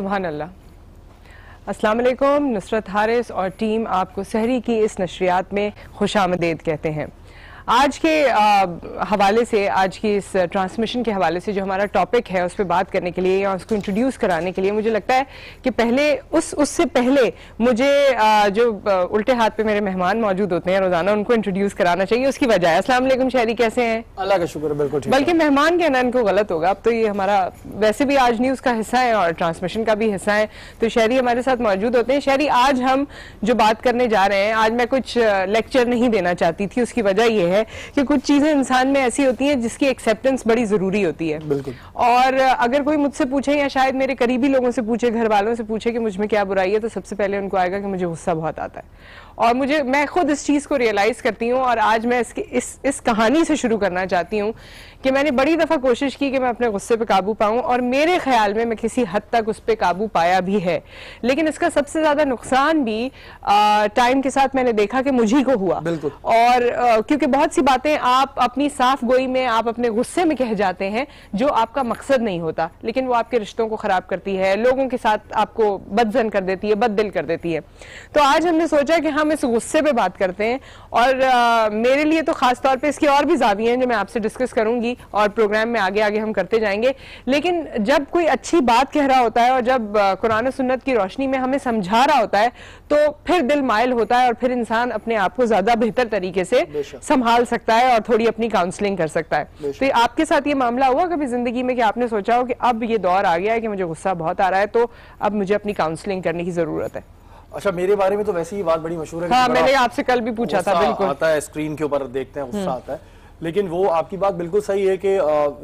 सुभान अल्लाह। अस्सलाम वालेकुम। नुसरत हारिस और टीम आपको सहरी की इस नशरियात में खुशामदीद कहते हैं। आज के हवाले से, आज की इस ट्रांसमिशन के हवाले से जो हमारा टॉपिक है उस पर बात करने के लिए या उसको इंट्रोड्यूस कराने के लिए मुझे लगता है कि पहले उससे पहले मुझे जो उल्टे हाथ पे मेरे मेहमान मौजूद होते हैं रोजाना उनको इंट्रोड्यूस कराना चाहिए। उसकी वजह है। अस्सलाम वालेकुम शहरी, कैसे हैं? अल्लाह का शुक्र, बिल्कुल ठीक। बल्कि मेहमान कहना इनको गलत होगा, अब तो ये हमारा वैसे भी आज न्यूज का हिस्सा है और ट्रांसमिशन का भी हिस्सा है, तो शहरी हमारे साथ मौजूद होते हैं। शहरी, आज हम जो बात करने जा रहे हैं, आज मैं कुछ लेक्चर नहीं देना चाहती थी। उसकी वजह यह है कि कुछ चीजें इंसान में ऐसी होती हैं जिसकी एक्सेप्टेंस बड़ी जरूरी होती है। बिल्कुल। और अगर कोई मुझसे पूछे या शायद मेरे करीबी लोगों से पूछे, घर वालों से पूछे कि मुझ में क्या बुराई है, तो सबसे पहले उनको आएगा कि मुझे गुस्सा बहुत आता है। और मैं खुद इस चीज को रियलाइज करती हूँ और आज मैं इस कहानी से शुरू करना चाहती हूँ कि मैंने बड़ी दफा कोशिश की कि मैं अपने गुस्से पे काबू पाऊं और मेरे ख्याल में मैं किसी हद तक उस पे काबू पाया भी है, लेकिन इसका सबसे ज्यादा नुकसान भी टाइम के साथ मैंने देखा कि मुझी को हुआ। बिल्कुल। और क्योंकि बहुत सी बातें आप अपनी साफ गोई में, आप अपने गुस्से में कह जाते हैं जो आपका मकसद नहीं होता, लेकिन वो आपके रिश्तों को खराब करती है, लोगों के साथ आपको बदजन कर देती है, बददिल कर देती है। तो आज हमने सोचा कि हम इस गुस्से पे बात करते हैं और मेरे लिए तो खास तौर पे इसकी और भी ज़ाविये हैं जो मैं आपसे डिस्कस करूंगी और प्रोग्राम में आगे आगे हम करते जाएंगे। लेकिन जब कोई अच्छी बात कह रहा होता है और जब कुरान और सुन्नत की रोशनी में हमें समझा रहा होता है तो फिर दिल माइल होता है और फिर इंसान अपने आप को ज्यादा बेहतर तरीके से संभाल सकता है और थोड़ी अपनी काउंसलिंग कर सकता है। तो आपके साथ ये मामला हुआ कभी जिंदगी में कि आपने सोचा हो कि अब ये दौर आ गया है कि मुझे गुस्सा बहुत आ रहा है, तो अब मुझे अपनी काउंसलिंग करने की जरूरत है? अच्छा, मेरे बारे में तो वैसे ही बात बड़ी मशहूर है। हाँ, मैंने आपसे कल भी पूछा था। बिल्कुल आता है, स्क्रीन के ऊपर देखते हैं गुस्सा आता है, लेकिन वो आपकी बात बिल्कुल सही है कि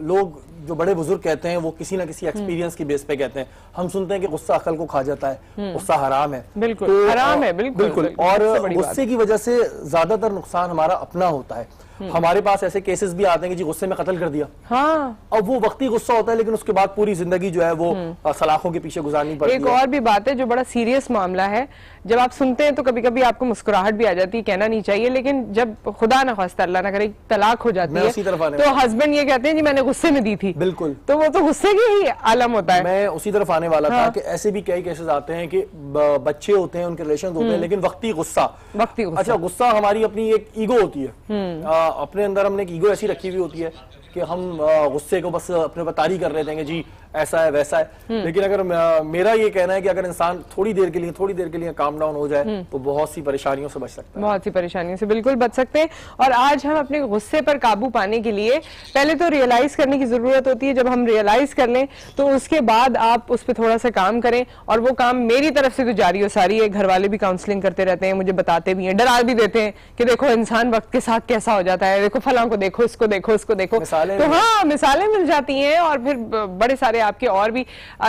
लोग जो बड़े बुजुर्ग कहते हैं वो किसी ना किसी एक्सपीरियंस की बेस पे कहते हैं। हम सुनते हैं कि गुस्सा अकल को खा जाता है, गुस्सा हराम है। बिल्कुल तो, हराम है। बिल्कुल। और गुस्से की वजह से ज्यादातर नुकसान हमारा अपना होता है। हमारे पास ऐसे केसेस भी आते हैं कि जी गुस्से में कत्ल कर दिया। हाँ। अब वो वक्ती गुस्सा होता है, लेकिन उसके बाद पूरी जिंदगी जो है वो सलाखों के पीछे गुजारनी पड़ती है। एक और भी बात है जो बड़ा सीरियस मामला है, जब आप सुनते हैं तो कभी कभी आपको मुस्कुराहट भी आ जाती है, कहना नहीं चाहिए, लेकिन जब खुदा ना खास्ता अल्लाह ना करे तलाक हो जाती है तो हस्बैंड ये कहते हैं जी मैंने गुस्से में दी थी। बिल्कुल। तो वो तो गुस्से की ही आलम होता है। मैं उसी तरफ आने वाला था कि ऐसे भी कई केसेस आते हैं कि बच्चे होते हैं, उनके रिलेशन होते हैं, लेकिन वक्ती गुस्सा। अच्छा, गुस्सा हमारी अपनी एक ईगो होती है, अपने अंदर हमने एक ईगो ऐसी रखी हुई होती है कि हम गुस्से को बस अपने ऊपर तारी कर रहे थे कि जी ऐसा है वैसा है। लेकिन अगर मेरा ये कहना है कि अगर इंसान थोड़ी देर के लिए काम डाउन हो जाए तो बहुत सी परेशानियों से बच सकता है। बहुत सी परेशानियों से बिल्कुल बच सकते हैं। और आज हम अपने गुस्से पर काबू पाने के लिए पहले तो रियलाइज करने की जरूरत होती है। जब हम रियलाइज कर लें तो उसके बाद आप उस पर थोड़ा सा काम करें, और वो काम मेरी तरफ से तो जारी हो सारी है। घर वाले भी काउंसलिंग करते रहते हैं, मुझे बताते भी हैं, डरा भी देते हैं कि देखो इंसान वक्त के साथ कैसा हो जाता है, देखो फलां को देखो, इसको देखो, इसको देखो। तो हाँ, मिसालें मिल जाती हैं। और फिर बड़े सारे आपके और भी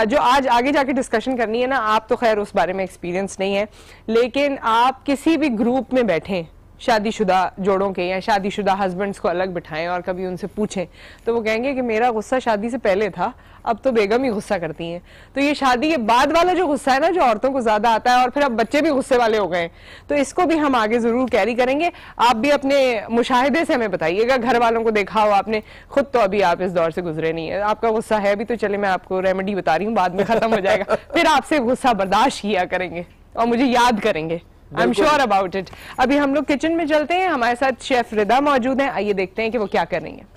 जो आज आगे जाके डिस्कशन करनी है ना, आप तो खैर उस बारे में एक्सपीरियंस नहीं है, लेकिन आप किसी भी ग्रुप में बैठें, शादीशुदा जोड़ों के या शादीशुदा हस्बैंड्स को अलग बिठाएं और कभी उनसे पूछें तो वो कहेंगे कि मेरा गुस्सा शादी से पहले था, अब तो बेगम ही गुस्सा करती हैं। तो ये शादी के बाद वाला जो गुस्सा है ना, जो औरतों को ज्यादा आता है, और फिर अब बच्चे भी गुस्से वाले हो गए, तो इसको भी हम आगे जरूर कैरी करेंगे। आप भी अपने मुशाहिदे से हमें बताइएगा, घर वालों को देखा हो आपने, खुद तो अभी आप इस दौर से गुजरे नहीं है, आपका गुस्सा है भी तो चले मैं आपको रेमेडी बता रही हूँ, बाद में खत्म हो जाएगा, फिर आपसे गुस्सा बर्दाश्त किया करेंगे और मुझे याद करेंगे। I am sure about it. अभी हम लोग किचन में चलते हैं, हमारे साथ शेफ रिदा मौजूद हैं, आइए देखते हैं कि वो क्या कर रही हैं।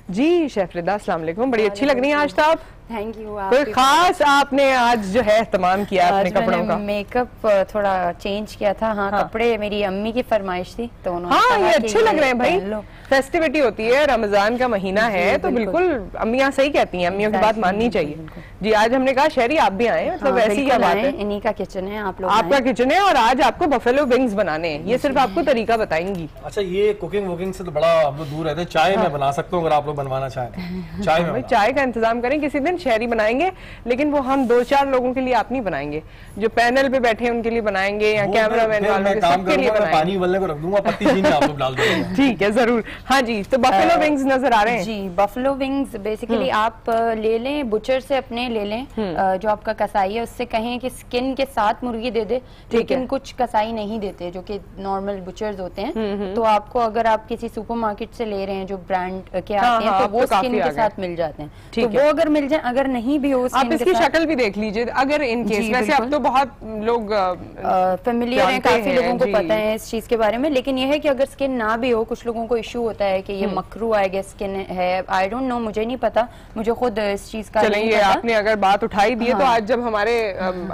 जी शेफ रिदा, अस्सलाम वालेकुम, बड़ी अच्छी लग रही हैं आज तो आप। Thank you. कोई खास आपने आज जो है इस्तेमाल किया अपने कपड़ों का? मेकअप थोड़ा चेंज किया था। हाँ, कपड़े मेरी अम्मी की फरमाइश थी तो उन्होंने हाँ, ये अच्छे लग रहे हैं भाई। फेस्टिविटी होती है, रमजान का महीना है, तो बिल्कुल अम्मियाँ सही कहती हैं, अम्मियों की बात माननी चाहिए। जी, आज हमने कहा शहरी आप भी आए, मतलब ऐसी क्या बात है, इन्हीं का किचन है, आप लोग आपका किचन है और आज आपको बफेलो विंग्स बनाने हैं, ये सिर्फ आपको तरीका बताएंगी। अच्छा, ये कुकिंग वुकिंग से तो बड़ा हम लोग दूर रहते हैं, चाय में बना सकता हूँ अगर आप लोग बनवाना चाहें। चाय में चाय का इंतजाम करें किसी दिन। हैं, शहरी बनाएंगे, लेकिन वो हम 2-4 लोगों के लिए आप नहीं बनाएंगे, जो पैनल पे बैठे हैं उनके लिए बनाएंगे या कैमरामैन वालों के सबके लिए बनाएंगे। पानी उबलने को रख दूंगा, पत्ती चीनी आप लोग डाल देंगे। ठीक है, जरूर। हाँ जी, तो बफेलो विंग्स नजर आ रहे हैं जी। बफेलो विंग्स बेसिकली आप ले लें, बुचर से अपने ले लें, जो आपका कसाई है उससे कहें कि स्किन के साथ मुर्गी दे दे, लेकिन कुछ कसाई नहीं देते जो कि नॉर्मल बुचर्स होते हैं। तो आपको अगर आप किसी सुपरमार्केट से ले रहे हैं जो ब्रांड के आते हैं, तो वो स्किन के साथ मिल जाते हैं, तो वो अगर मिल जाए, अगर नहीं भी हो आप इसकी शक्ल भी देख लीजिए अगर इन केस। वैसे अब तो बहुत लोग फेमिलियर हैं, काफी लोगों को पता है इस चीज के बारे में, लेकिन ये है कि अगर स्किन ना भी हो, कुछ लोगों को इशू होता है कि ये मकरू आई गेस स्किन है, आई डोंट नो, मुझे नहीं पता, मुझे खुद इस चीज का नहीं पता। आपने अगर बात उठाई दी है तो आज जब हमारे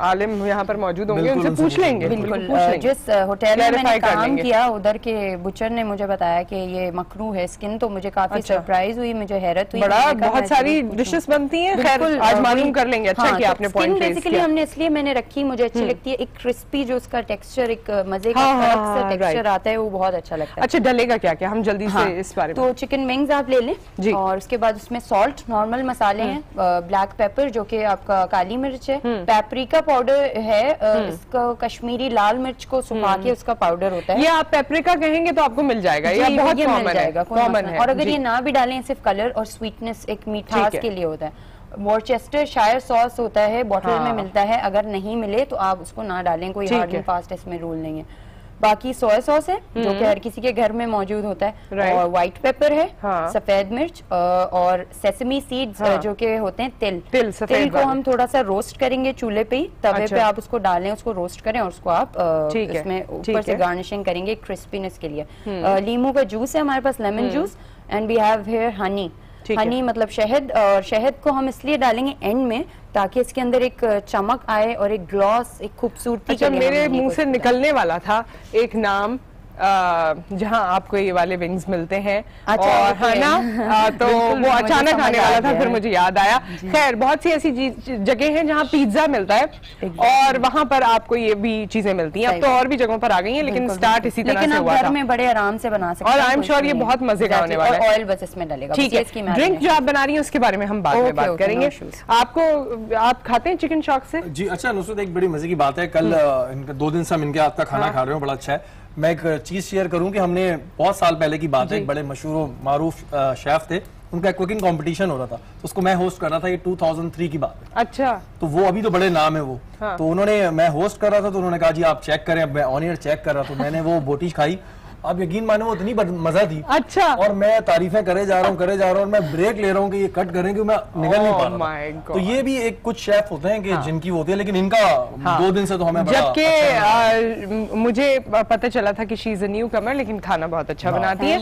आलिम यहाँ पर मौजूद होंगे उनसे पूछ लेंगे। बिल्कुल, जिस होटल में मैंने काम किया उधर के बुचर ने मुझे बताया कि ये मकरू है स्किन, तो मुझे काफी सरप्राइज हुई, मुझे हैरत हुई। बहुत सारी डिशेस बनती हैं, खैर आज मालूम कर लेंगे। अच्छा कि आपने पॉइंट रेज़ बेसिकली हमने इसलिए मैंने रखी, मुझे अच्छी लगती है, एक क्रिस्पी जो उसका टेक्सचर, एक मजे का टेक्सचर आता है, वो बहुत अच्छा लगता है। अच्छा, डलेगा क्या क्या, हम जल्दी से इस बारे में। तो चिकन विंग्स आप ले लें और उसके बाद उसमें सॉल्ट, नॉर्मल मसाले हैं, ब्लैक पेपर जो कि आपका काली मिर्च है, पेपरिका पाउडर है, इसका कश्मीरी लाल मिर्च को सुखा के उसका पाउडर होता है। ये आप पेपरिका कहेंगे तो आपको मिल जाएगा, ये बहुत कॉमन है। और अगर ये ना भी डालें, सिर्फ कलर और स्वीटनेस, एक मिठास के लिए होता है। वॉरचेस्टर शायर सॉस होता है, बॉटल में मिलता है, अगर नहीं मिले तो आप उसको ना डालें, कोई हार्ड एंड फास्ट इसमें रूल नहीं है। बाकी सोया सॉस है जो कि हर किसी के घर में मौजूद होता है, और व्हाइट पेपर है, सफेद मिर्च और सेसमी सीड्स जो कि होते हैं तिल को हम थोड़ा सा रोस्ट करेंगे चूल्हे पे ही, तवे पे आप उसको डालें, उसको रोस्ट करें और उसको आप इसमें ऊपर से गार्निशिंग करेंगे क्रिस्पीनेस के लिए। लीमू का जूस है हमारे पास, lemon juice, and we have here honey. Honey मतलब शहद, और शहद को हम इसलिए डालेंगे एंड में ताकि इसके अंदर एक चमक आए और एक ग्लॉस, एक खूबसूरती। अच्छा, मेरे मुंह से निकलने वाला था एक नाम जहाँ आपको ये वाले विंग्स मिलते हैं, और है ना, तो वो अचानक आने वाला था, फिर मुझे याद आया। खैर, बहुत सी ऐसी जगह हैं जहाँ पिज्जा मिलता है और वहाँ पर आपको ये भी चीजें मिलती हैं। अब तो और भी जगहों पर आ गई हैं, लेकिन स्टार्ट इसी तरह से हुआ था। घर में बड़े आराम से बना सकते हैं, और आई एम श्योर ये बहुत मजे का होने वाला है। ऑयल बस इसमें डलेगा। ठीक है, ड्रिंक जो आप बना रही हैं उसके बारे में हम बाद में बात करेंगे। आप खाते हैं चिकन शॉक से? जी। अच्छा नुसरत, एक बड़ी मजे की बात है, कल 2 दिन से हम इनके हाथ का खाना खा रहे हो, बड़ा अच्छा है। मैं एक चीज शेयर करूं कि हमने बहुत साल पहले की बात है, एक बड़े मशहूर मारूफ शेफ थे, उनका कुकिंग कंपटीशन हो रहा था, तो उसको मैं होस्ट कर रहा था, ये 2003 की बात है। अच्छा। तो वो अभी तो बड़े नाम है वो। तो उन्होंने, मैं होस्ट कर रहा था तो उन्होंने कहा जी आप चेक करें, मैं ऑन एयर चेक कर रहा था, मैंने वो बोटी खाई, आप यकीन माने वो इतनी मजा थी। अच्छा। और मैं तारीफें करे जा रहा हूँ और मैं ब्रेक ले रहा हूँ कि ये कट करें, कि मैं निकल नहीं पा रहा। तो ये भी एक कुछ शेफ होते हैं कि जिनकी होती है, लेकिन इनका 2 दिन से तो हमें बड़ा जबकि मुझे पता चला था कि she is a newcomer, लेकिन खाना बहुत अच्छा बनाती है।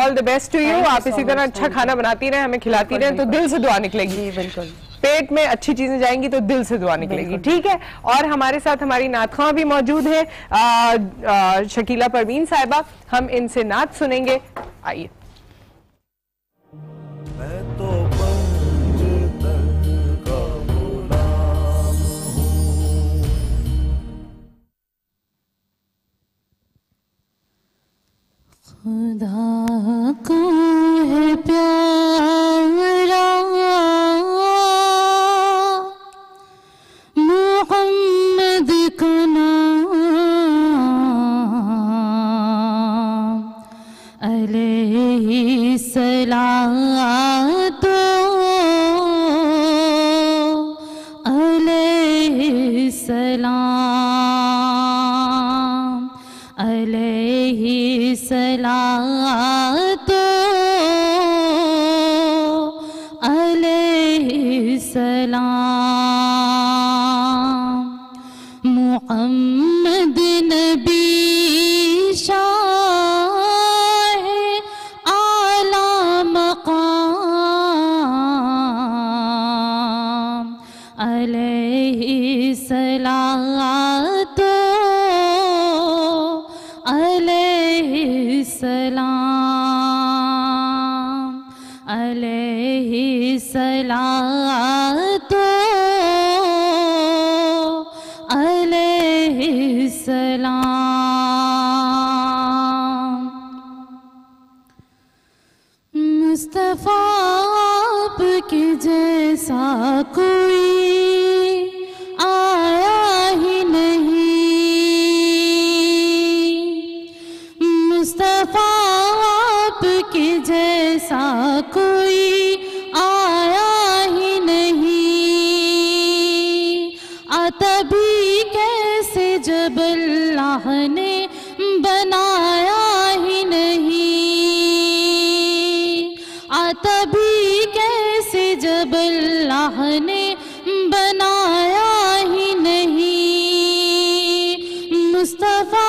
All the best to you, आप इसी तरह अच्छा खाना बनाती रहे, हमें खिलाती रहे, तो दिल से दुआ निकलेगी। बिल्कुल, पेट में अच्छी चीजें जाएंगी तो दिल से दुआ निकलेगी। ठीक है, और हमारे साथ हमारी नातखां भी मौजूद है, शकीला परवीन साहिबा, हम इनसे नात सुनेंगे। आइए। खुदा को है प्यारा मोहम्मद का नाम, अलैहि सलातो अलैहि सलाम, अलैहि सलातो अलैहि सलाम। मुहम्मद नबी शाह आला मकाम, अलैहि सलातो अलैहि सलाम, अलैहि सलातो अलैहि सलाम। मुस्तफा आपके जैसे जैसा कोई आया ही नहीं, मुस्तफा आपके जैसा कोई आया ही नहीं। आता भी कैसे जब अल्लाह ने बनाया ही नहीं, आता भी कैसे जब अल्लाह ने बनाया ही नहीं, मुस्तफा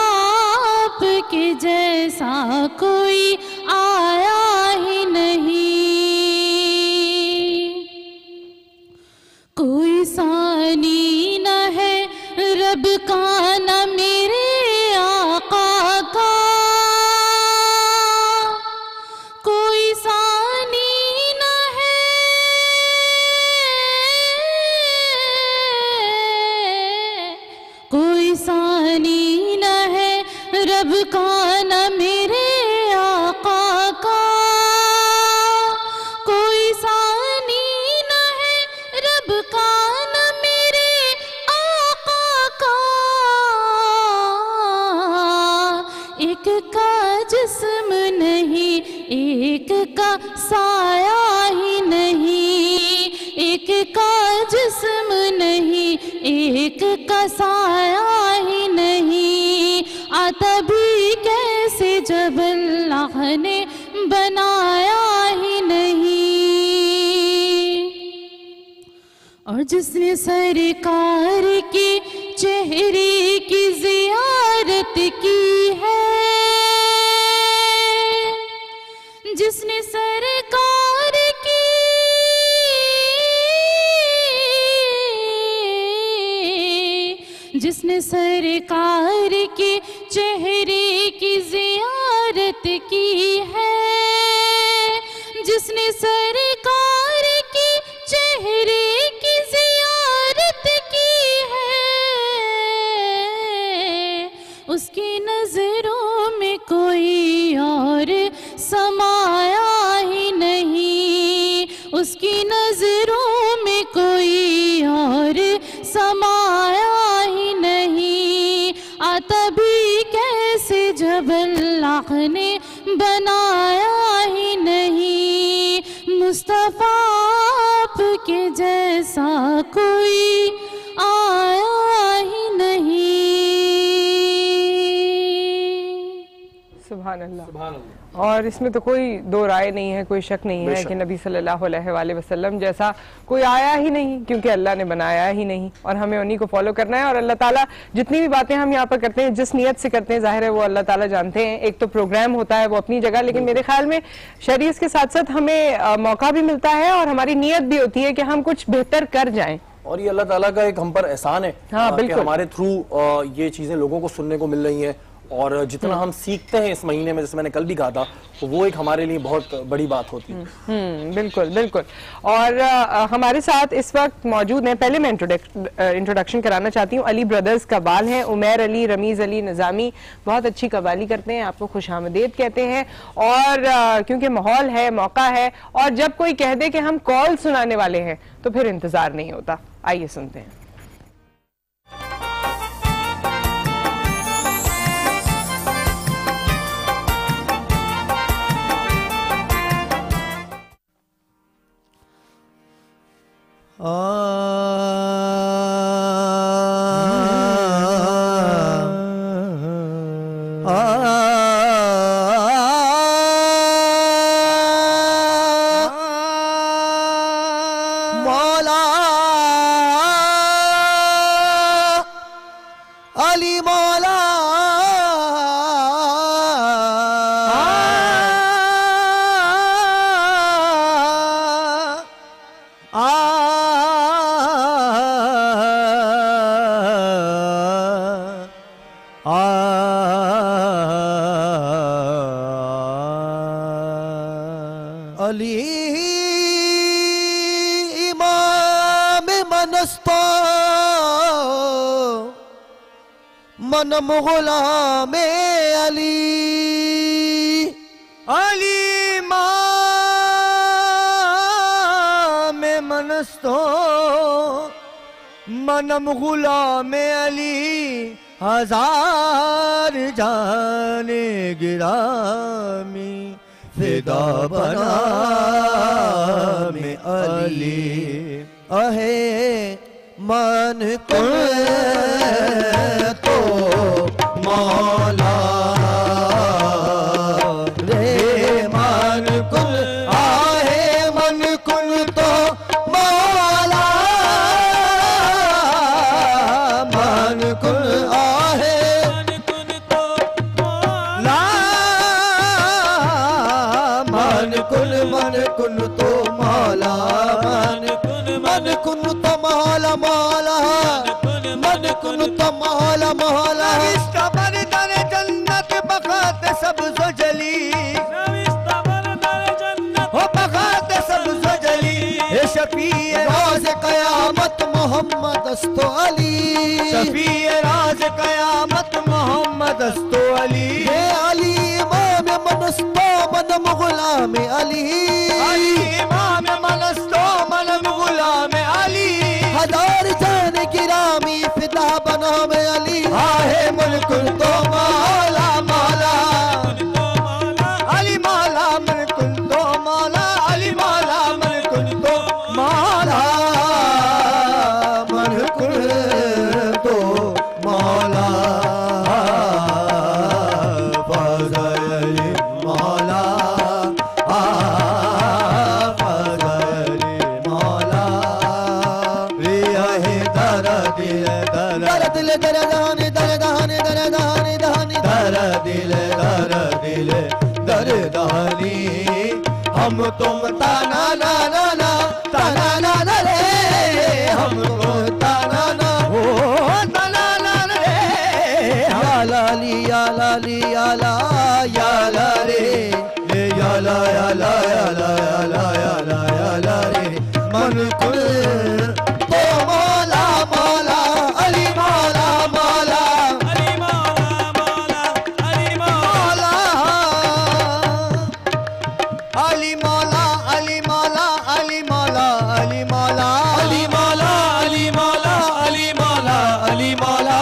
आपके जैसा कोई आया ही नहीं। कोई सानी न है रब का न मेरे आका का, कोई सानी न है, कोई सानी न है रब का न मेरे आका का, कोई सानी न है रब का न मेरे आका का। एक का जिस्म नहीं, एक का साया ही नहीं, एक का जिस्म नहीं, एक का साया ही नहीं। आता भी कैसे जब अल्लाह ने बनाया ही नहीं। और जिसने सरकार के चेहरे की जियारत की है, जिसने सरकार की, जिसने सरकार के चेहरे की जियारत की है, जिसने सरकार की चेहरे की जियारत की है, उसकी नजरों में कोई और समाया ही नहीं, उसकी नजरों में कोई और समाया ही नहीं। आता भी कैसे जब अल्लाह ने बनाया ही नहीं, मुस्तफा आपके जैसा कोई आया ही नहीं। सुभान अल्लाह। और इसमें तो कोई दो राय नहीं है, कोई शक नहीं है कि नबी सल्लल्लाहु अलैहि वसल्लम जैसा कोई आया ही नहीं, क्योंकि अल्लाह ने बनाया ही नहीं और हमें उन्हीं को फॉलो करना है। और अल्लाह ताला जितनी भी बातें हम यहाँ पर करते हैं, जिस नियत से करते हैं, जाहिर है वो अल्लाह ताला जानते हैं। एक तो प्रोग्राम होता है वो अपनी जगह, लेकिन मेरे ख्याल में शरीयत के साथ साथ हमें मौका भी मिलता है और हमारी नियत भी होती है कि हम कुछ बेहतर कर जाएं। और ये अल्लाह ताला का एक हम पर एहसान है। हाँ, कि हमारे थ्रू ये चीजें लोगों को सुनने को मिल रही हैं, और जितना हम सीखते हैं इस महीने में, जैसे मैंने कल भी कहा था, तो वो एक हमारे लिए बहुत बड़ी बात होती है। बिल्कुल बिल्कुल। और हमारे साथ इस वक्त मौजूद हैं, पहले मैं इंट्रोडक्शन कराना चाहती हूँ, अली ब्रदर्स कबाल हैं, उमैर अली, रमीज अली निजामी, बहुत अच्छी कबाली करते हैं, आपको खुशामदीद कहते हैं। और क्योंकि माहौल है, मौका है, और जब कोई कह दे कि हम कॉल सुनाने वाले हैं तो फिर इंतजार नहीं होता। आइए सुनते हैं। मौला अली मौला अली इमाम मनस्ता मनम गुलाम अली अली इमाम मनस्तो मनम गुलाम अली हजार जाने गिरामी फिदा बना में अली अहे मन को तो मौला रे मन कुल आहे मन कुल तो मौला मन कुल आहे मन कुल तो मौला मन कुल तो मौला मौला मन कुल तो मौला मौला इसका बरदर जन्नत बखात सब्ज़ जली हो बखात सब्ज़ जली हे शफीए राज़ क़यामत मोहम्मद अस्तो अली शफीए राज़ क़यामत मोहम्मद अस्तो अली हे अली इमाम मनस्तो मनम गुलाम अली इमाम मनस्तो मनम गुलाम अली हजार जान गिरामी फिदा बना में अली आहे मुल्कुल तो मौला मौला अली मौला मुल्कुल तो मौला अली मौला मुल्कुल तो मौला मुल्कुल तो मौला फज़ल मौला फज़ल मौला रे आहे दर दिल दरदाने दरदाने दरदाने दहाने दर दिल दरदानी हम तुम ताना ना ना ना ताना ना ना रे हम तुम ताना ना हो ताना ना रे या लाली या लाली या ला या ला रे या ला या ला या ला या ला या ला या ला रे मन कुल तो मौला मौला अली मौला मौला अली मौला मौला अली मौला अली मौला अली मौला अली मौला अली मौला अली मौला अली मौला अली मौला अली मौला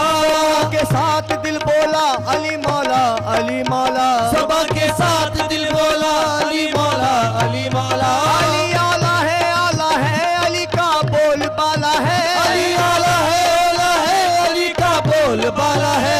के साथ दिल बोला अली मौला अली मौला सबा के साथ दिल बोला अली मौला अली मौला अली आला है अली का बोल बाला है अली आला है अली का बोल बाला है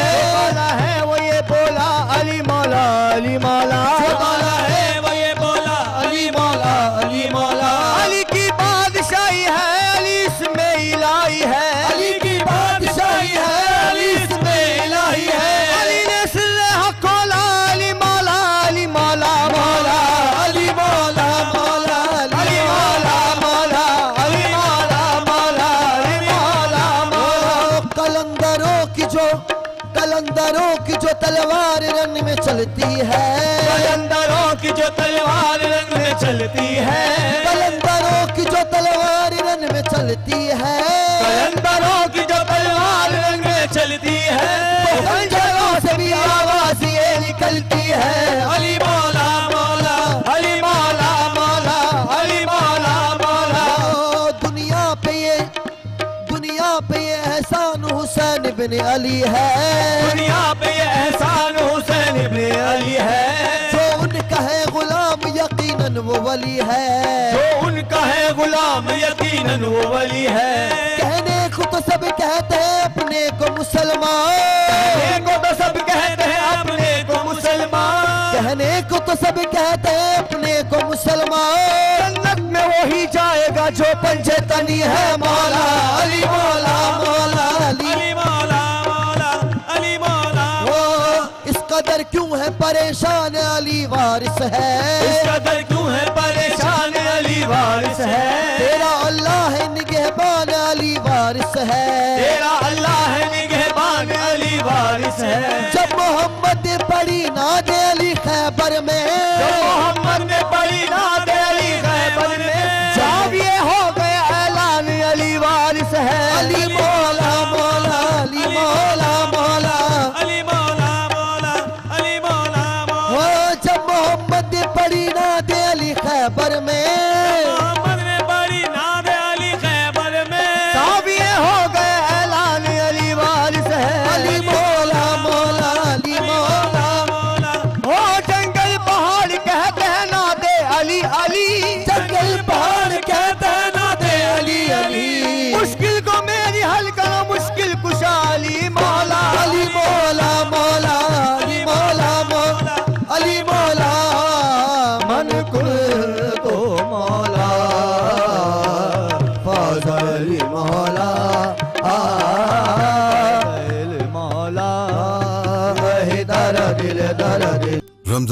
वो ये बोला अली मौला अली मौला बाला है वो ये बोला अली मौला अली मौला अली की बादशाही है अली इसमें इलाही है अली की बादशाही है अली इसमें इलाही है अली ने सिरे हक खोला अली मौला अली मौला मौला अली मौला मौला अली मौला मौला अली मौला मौला अली मौला मौला कलंदरों की जो तलवार रंग में चलती है कलंदरों की जो तलवार रंग में चलती है कलंदरों की जो तलवार रंग में चलती है कलंदरों की जो तलवार रंग में चलती है खंजरों से भी आवाज ये निकलती है अली मौला मौला अली मौला मौला अली मौला मौला दुनिया पे ये एहसान हुसैन बिन अली है दुनिया पे ये एहसान हुसैन बिन अली है जो उनका है गुलाम यकीनन वो वली है जो उनका है गुलाम यकीनन वो वली है कहने को तो सब कहते हैं अपने को मुसलमान कहने को तो सब कहते हैं अपने को मुसलमान कहने को तो सब कहते हैं अपने को मुसलमान जन्नत में वही जाएगा जो पंजे तनी है मौला अली मौला मौला अली मौला मौला अली मौला वो इस कदर क्यों है परेशान अली वारिस है इस कदर क्यों है परेशान अली वारिस है तेरा अल्लाह है निगहबान अली वारिस है तेरा अल्लाह है निगहबान अली वारिस है जब मोहम्मद ने पढ़ी नाद अली खैबर में जब मोहम्मद ने पढ़ी नाद अली खैबर में जब ये हो गया ऐलान अली वारिस है अली मौला मौला अली मौला मौला अली मौला मौला अली मौला मौला जब मोहम्मद ने पढ़ी नाद अली खैबर में मोहम्मद ने पढ़ी नाद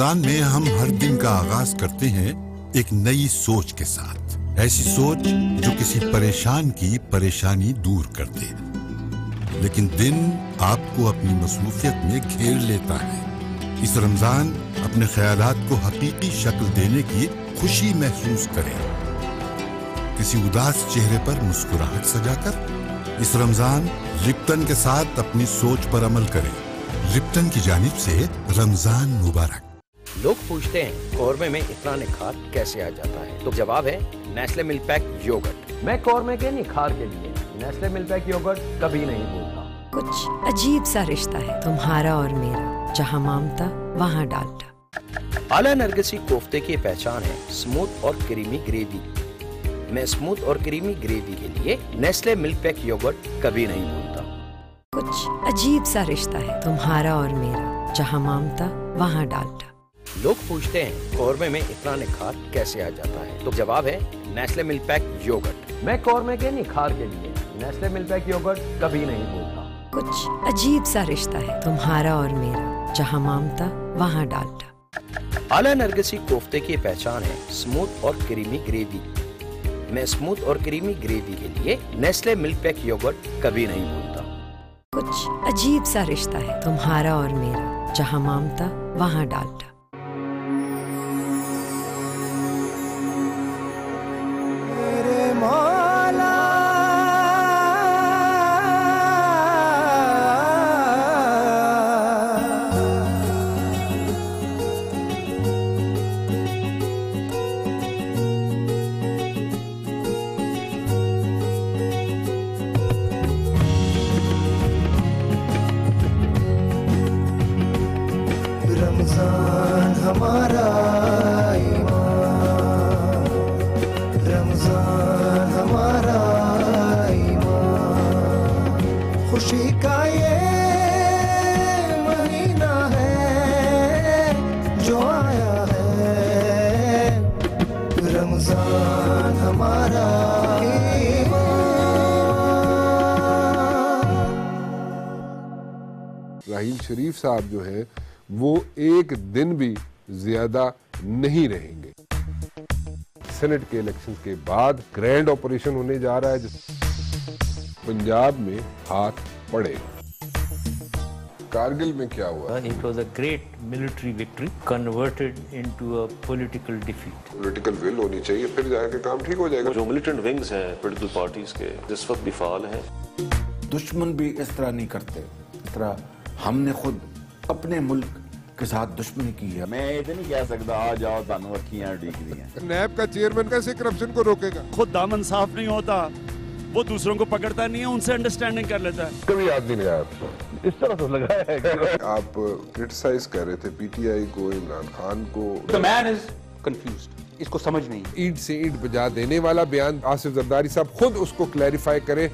रमजान में हम हर दिन का आगाज करते हैं एक नई सोच के साथ, ऐसी सोच जो किसी परेशान की परेशानी दूर कर दे। लेकिन दिन आपको अपनी मसरूफियत में घेर लेता है। इस रमजान अपने ख्यालात को हकीकी शक्ल देने की खुशी महसूस करें। किसी उदास चेहरे पर मुस्कुराहट सजाकर इस रमजान लिप्टन के साथ अपनी सोच पर अमल करें। लिप्टन की जानिब से रमजान मुबारक। लोग पूछते हैं कौरमे में इतना निखार कैसे आ जाता है, तो जवाब है नेस्ले मिल्क पैक योगर्ट। मैं कौरमे के निखार के लिए नेस्ले मिल्क पैक योगर्ट कभी नहीं भूलता। कुछ अजीब सा रिश्ता है तुम्हारा और मेरा, जहाँ मामता वहाँ डालता। आला नरगिसी कोफ्ते की पहचान है स्मूथ और क्रीमी ग्रेवी। मैं स्मूथ और क्रीमी ग्रेवी के लिए नेस्ले मिल्क पैक योगर्ट कभी नहीं भूलता। कुछ अजीब सा रिश्ता है तुम्हारा और मेरा, जहाँ मामता वहाँ डालता। लोग पूछते हैं कौरमे में इतना निखार कैसे आ जाता है, तो जवाब है नेस्ले मिल्क पैक योगर्ट। मैं कौरमे के निखार के लिए नेस्ले मिल्क पैक योगर्ट कभी नहीं भूलता। कुछ अजीब सा रिश्ता है तुम्हारा और मेरा, जहाँ मामता वहाँ डालता। आला नरगिसी कोफ्ते की पहचान है स्मूथ और क्रीमी ग्रेवी। मैं स्मूथ और क्रीमी ग्रेवी के लिए नेस्ले मिल्क पैक योगर्ट कभी नहीं भूलता। कुछ अजीब सा रिश्ता है तुम्हारा और मेरा, जहाँ मामता वहाँ डालता। रमजान हमारा ईमान, रमजान हमारा ईमान, खुशी का ये महीना है जो आया है। रमजान हमारा राहील शरीफ साहब जो है वो एक दिन भी ज्यादा नहीं रहेंगे। सेनेट के इलेक्शन के बाद ग्रैंड ऑपरेशन होने जा रहा है, पंजाब में हाथ पड़ेगा। कारगिल में क्या हुआ? It was a great military victory converted into a political defeat. Political will होनी चाहिए, फिर जाके काम ठीक हो जाएगा। जो मिलिटेंट विंग्स हैं पॉलिटिकल पार्टीज के जिस वक्त भी फाल हैं। दुश्मन भी इस तरह नहीं करते, इस तरह हमने खुद अपने मुल्क के साथ दुश्मनी की है। मैं ये नहीं कह सकता आ जाओ तानू अखियां डिग्री हैं। नैब का चेयरमैन कैसे करप्शन को रोकेगा? खुद दामन साफ नहीं होता, वो दूसरों को पकड़ता नहीं है, उनसे अंडरस्टैंडिंग कर लेता है। कभी याद नहीं लगा आपको? इस तरह तो लगा है। आप क्रिटिसाइज कर रहे थे पीटीआई को, इमरान खान को। The man is confused, इसको समझ नहीं। ईंट से ईंट बजा देने वाला बयान आसिफ जरदारी साहब खुद उसको क्लैरिफाई करें।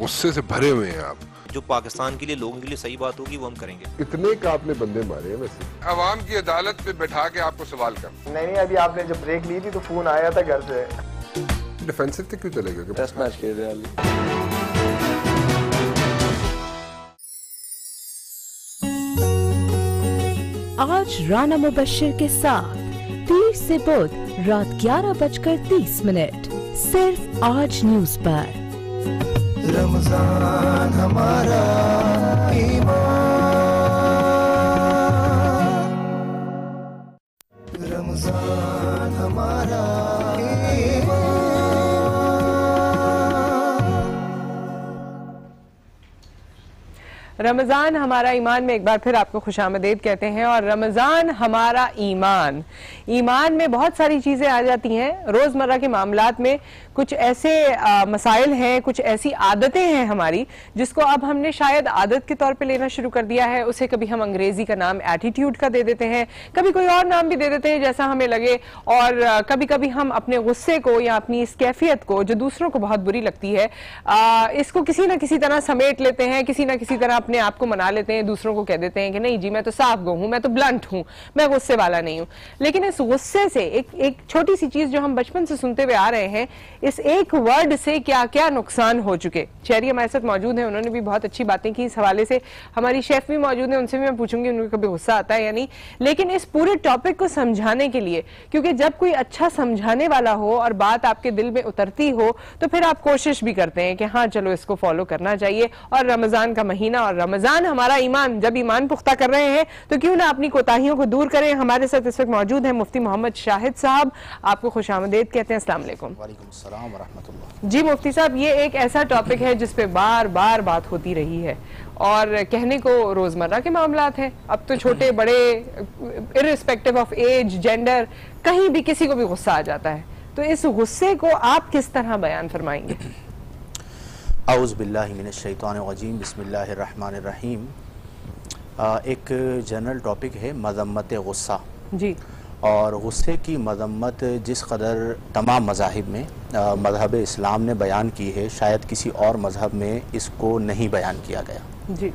गुस्से से भरे हुए हैं आप। जो पाकिस्तान के लिए लोगों के लिए सही बात होगी वो हम करेंगे। कितने का आपने बंदे मारे हैं वैसे? अवाम की अदालत पे बैठा के आपको सवाल कर। नहीं, अभी आपने जब ब्रेक ली थी तो फोन आया था घर से। डिफेंसिव पे क्यों चले गए? टेस्ट मैच खेल रहे हैं। आज राना मुबश्शिर के साथ पीर से बुध रात 11:30 सिर्फ आज न्यूज पर। रमजान हमारा ईमान, रमजान हमारा ईमान। रमज़ान हमारा ईमान में एक बार फिर आपको खुशामदीद कहते हैं। और रमज़ान हमारा ईमान, ईमान में बहुत सारी चीज़ें आ जाती हैं। रोज़मर्रा के मामलात में कुछ ऐसे मसाइल हैं, कुछ ऐसी आदतें हैं हमारी जिसको अब हमने शायद आदत के तौर पे लेना शुरू कर दिया है। उसे कभी हम अंग्रेज़ी का नाम एटीट्यूड का दे देते हैं, कभी कोई और नाम भी दे देते हैं जैसा हमें लगे। और कभी कभी हम अपने गुस्से को या अपनी इस कैफियत को जो दूसरों को बहुत बुरी लगती है, इसको किसी न किसी तरह समेट लेते हैं, किसी न किसी तरह अपने अपने आप को मना लेते हैं, दूसरों को कह देते हैं कि नहीं जी मैं तो साफ गो हूं, मैं तो ब्लंट हूं, मैं गुस्से वाला नहीं हूं। लेकिन इस गुस्से से एक छोटी सी चीज जो हम बचपन से सुनते हुए आ रहे हैं, इस एक वर्ड से क्या क्या नुकसान हो चुके। शहरी हमारे साथ मौजूद है, उन्होंने भी बहुत अच्छी बातें की इस हवाले से। हमारी शेफ भी मौजूद है, उनसे भी मैं पूछूंगी उनको कभी गुस्सा आता है या नहीं। लेकिन इस पूरे टॉपिक को समझाने के लिए, क्योंकि जब कोई अच्छा समझाने वाला हो और बात आपके दिल में उतरती हो तो फिर आप कोशिश भी करते हैं कि हाँ चलो इसको फॉलो करना चाहिए। और रमजान का महीना और रमजान हमारा ईमान, जब ईमान पुख्ता कर रहे हैं तो क्यों ना अपनी कोताहियों को दूर करें। हमारे साथ इस वक्त मौजूद है मुफ्ती मोहम्मद शाहिद साहब, आपको खुशामदीद कहते हैं। अस्सलाम वालेकुम। वालेकुम अस्सलाम व रहमतुल्लाह। जी मुफ्ती साहब, ये एक ऐसा टॉपिक है जिस पे बार बार बात होती रही है और कहने को रोजमर्रा के मामलात हैं। अब तो छोटे बड़े इर्रिस्पेक्टिव ऑफ एज, जेंडर, कहीं भी किसी को भी गुस्सा आ जाता है। तो इस गुस्से को आप किस तरह बयान फरमाएंगे? औज़ु बिल्लाहि मिनश शैतानिर रजीम, बिस्मिल्लाहिर रहमानिर रहीम। एक जनरल टॉपिक है मज़म्मत गुस्सा जी। और गुस्से की मज़म्मत जिस कदर तमाम मज़ाहिब में मज़हब इस्लाम ने बयान की है, शायद किसी और मज़हब में इसको नहीं बयान किया गया जी।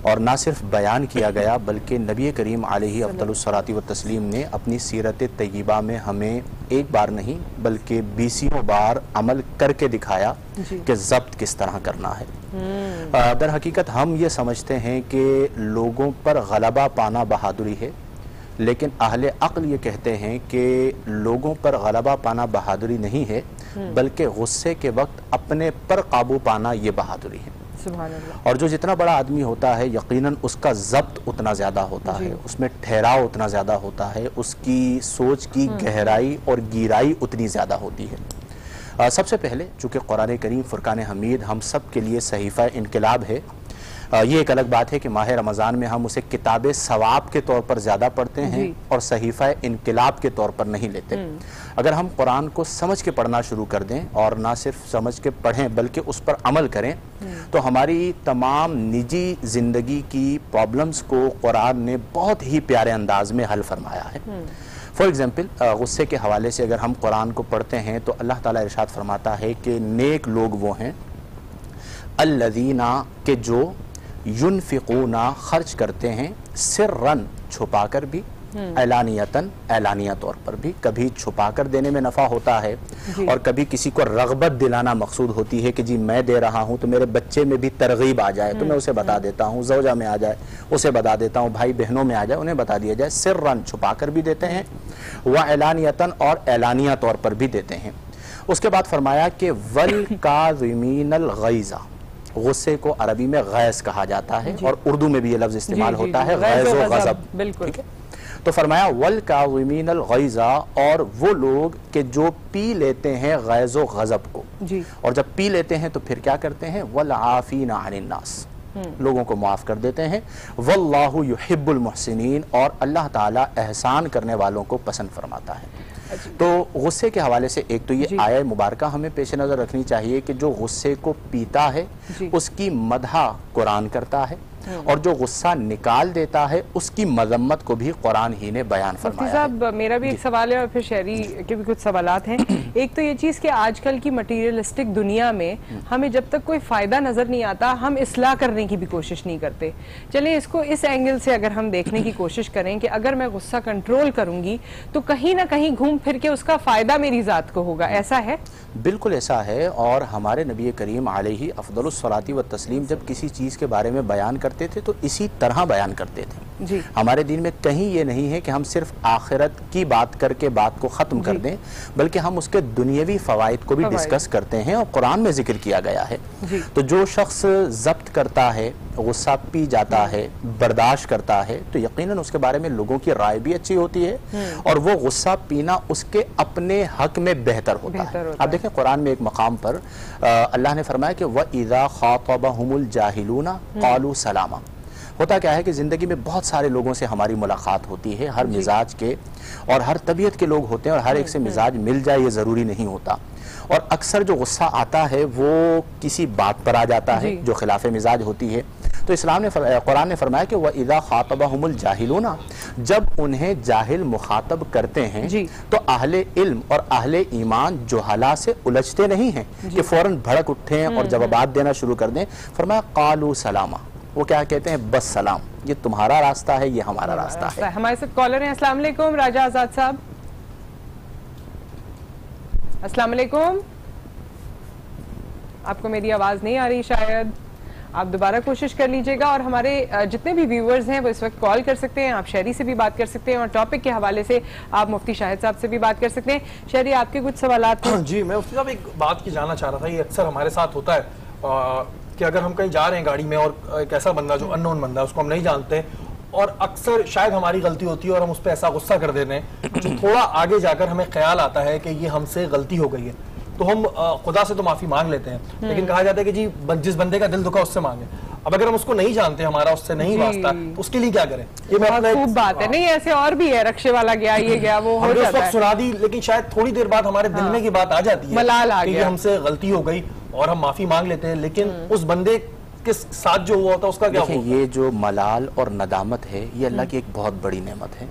और ना सिर्फ बयान किया गया बल्कि नबी करीम अलैहि अफ़्ज़लुस्सलाति व तस्लीम ने अपनी सीरत तय्यबा में हमें एक बार नहीं बल्कि 20 बार अमल करके दिखाया कि ज़ब्त किस तरह करना है। दर हकीकत हम ये समझते हैं कि लोगों पर गलबा पाना बहादुरी है, लेकिन अहले अक्ल ये कहते हैं कि लोगों पर गलबा पाना बहादुरी नहीं है बल्कि गुस्से के वक्त अपने पर काबू पाना ये बहादुरी है। और जो जितना बड़ा आदमी होता है यकीनन उसका ज़ब्त उतना ज़्यादा होता है, उसमें ठहराव उतना ज़्यादा होता है, उसकी सोच की गहराई और गिराई उतनी ज़्यादा होती है। सबसे पहले चूँकि कुरान करीम फुरकान हमीद हम सब के लिए सहीफ़ा इनकलाब है। ये एक अलग बात है कि माह रमज़ान में हम उसे किताब सवाब के तौर पर ज़्यादा पढ़ते हैं और सहीफ़ा इनकलाब के तौर पर नहीं लेते। अगर हम कुरान को समझ के पढ़ना शुरू कर दें और ना सिर्फ समझ के पढ़ें बल्कि उस पर अमल करें तो हमारी तमाम निजी ज़िंदगी की प्रॉब्लम्स को कुरान ने बहुत ही प्यारे अंदाज में हल फरमाया है। फॉर एग्ज़ाम्पल गुस्से के हवाले से अगर हम कुरान को पढ़ते हैं तो अल्लाह ताला इरशाद फरमाता है कि नेक लोग वो हैं अल्लज़ीना के जो युनफिकूना खर्च करते हैं सिर्रन छुपाकर भी, ऐलानियतन ऐलानिया तौर पर भी। कभी छुपाकर देने में नफ़ा होता है और कभी किसी को रग़बत दिलाना मकसूद होती है कि जी मैं दे रहा हूँ तो मेरे बच्चे में भी तरगीब आ जाए तो मैं उसे बता देता हूँ, ज़ौजा में आ जाए उसे बता देता हूँ, भाई बहनों में आ जाए उन्हें बता दिया जाए। सिर्रन छुपाकर भी देते हैं, व ऐलानियतन और ऐलानिया तौर पर भी देते हैं। उसके बाद फरमाया कि वल काज़िमीनल गैज़ा, गुस्से को अरबी में गैस कहा जाता है और उर्दू में भी ये लफ्ज इस्तेमाल होता है गैज़ व गज़ब। ठीक है, तो फरमाया वल काज़िमीनल गैज़ा, और वो लोग के जो पी लेते हैं गैज़ व गज़ब को जी। और जब पी लेते हैं तो फिर क्या करते हैं वल आफ़ीना अनिन नास, लोगों को माफ़ कर देते हैं। वल्लाहु युहिब्बुल मुहसिनीन, और अल्लाह ताला एहसान करने वालों को पसंद फरमाता है। तो गुस्से के हवाले से एक तो ये आया मुबारका हमें पेश नज़र रखनी चाहिए कि जो गुस्से को पीता है उसकी मदहा कुरान करता है और जो गुस्सा निकाल देता है उसकी मजम्मत को भी कुरान ही ने बयान फरमाया है। साहब मेरा भी एक सवाल है और फिर शहरी के भी कुछ सवालात हैं। एक तो ये चीज़ कि आजकल की मटीरियलिस्टिक दुनिया में हमें जब तक कोई फ़ायदा नज़र नहीं आता हम इस्लाह करने की भी कोशिश नहीं करते। चलिए इसको इस एंगल से अगर हम देखने की कोशिश करें कि अगर मैं गुस्सा कंट्रोल करूंगी तो कहीं ना कहीं घूम फिर के उसका फ़ायदा मेरी ज़ात को होगा, ऐसा है? बिल्कुल ऐसा है। और हमारे नबी करीम अलैहि अफ़्ज़लुस्सलाति व तस्लीम जब किसी चीज़ के बारे में बयान करते थे तो इसी तरह बयान करते थे जी। हमारे दीन में कहीं ये नहीं है कि हम सिर्फ आखिरत की बात करके बात को ख़त्म कर दें, बल्कि हम उसके दुनियावी फ़वाइद को भी डिस्कस करते हैं और कुरान में जिक्र किया गया है। तो जो शख्स ज़ब्त करता है, गुस्सा पी जाता है, बर्दाश्त करता है, तो यकीनन उसके बारे में लोगों की राय भी अच्छी होती है और वो गुस्सा पीना उसके अपने हक में बेहतर होता है। आप देखें कुरान में एक मकाम पर अल्लाह ने फरमाया कि व इज़ा ख़ातबहुमुल जाहिलूना क़ालू सलामा। होता क्या है कि ज़िंदगी में बहुत सारे लोगों से हमारी मुलाकात होती है, हर मिजाज के और हर तबीयत के लोग होते हैं और हर एक से मिजाज मिल जाए ये ज़रूरी नहीं होता। और अक्सर जो गुस्सा आता है वो किसी बात पर आ जाता है जो खिलाफ मिजाज होती है। तो इस्लाम ने कुरान ने फरमाया कि वह इज़ा ख़ातबहुमुल जाहिलूना, जब उन्हें जाहिल मुखातब करते हैं तो अहले इल्म और अहले ईमान जुहला से उलझते नहीं हैं कि फ़ौरन भड़क उठें और जवाबात देना शुरू कर दें। फरमाया क़ालू सलामा, वो क्या कहते हैं, बस सलाम, ये तुम्हारा रास्ता है, ये हमारा रास्ता है। हमारे साथ कॉलर हैं। अस्सलाम वालेकुम राजा आजाद साहब। अस्सलाम वालेकुम, आपको मेरी आवाज नहीं आ रही शायद, आप दोबारा कोशिश कर लीजिएगा। और हमारे जितने भी व्यूअर्स हैं वो इस वक्त कॉल कर सकते हैं, आप शहरी से भी बात कर सकते हैं और टॉपिक के हवाले से आप मुफ्ती शाहिद साहब से भी बात कर सकते हैं। शहरी, आपके कुछ सवालात थे? जी, मैं मुफ्ती साहब एक बात की जानना चाह रहा था। ये अक्सर हमारे साथ होता है कि अगर हम कहीं जा रहे हैं गाड़ी में और एक ऐसा बंदा जो अननोन बंदा है, उसको हम नहीं जानते, और अक्सर शायद हमारी गलती होती है और हम उस पर ऐसा गुस्सा कर देते हैं जो थोड़ा आगे जाकर हमें ख्याल आता है कि ये हमसे गलती हो गई है, तो हम खुदा से तो माफी मांग लेते हैं, लेकिन कहा जाता है कि जी जिस बंदे का दिल दुखा उससे मांगे। अब अगर हम उसको नहीं जानते, हमारा उससे नहीं वास्ता, उसके लिए क्या करें? ये खूब बात है। नहीं, ऐसे और भी है, रक्शे वाला गया, ये गया, वो हो जाता है। सुना दी, लेकिन शायद थोड़ी देर बाद हमारे दिल में की बात आ जाती है, मलाल आ गया, हमसे गलती हो गई और हम माफी मांग लेते हैं, लेकिन उस बंदे के साथ जो हुआ होता है उसका क्या होता है? ये जो मलाल और नदामत है, ये अल्लाह की एक बहुत बड़ी नेमत है।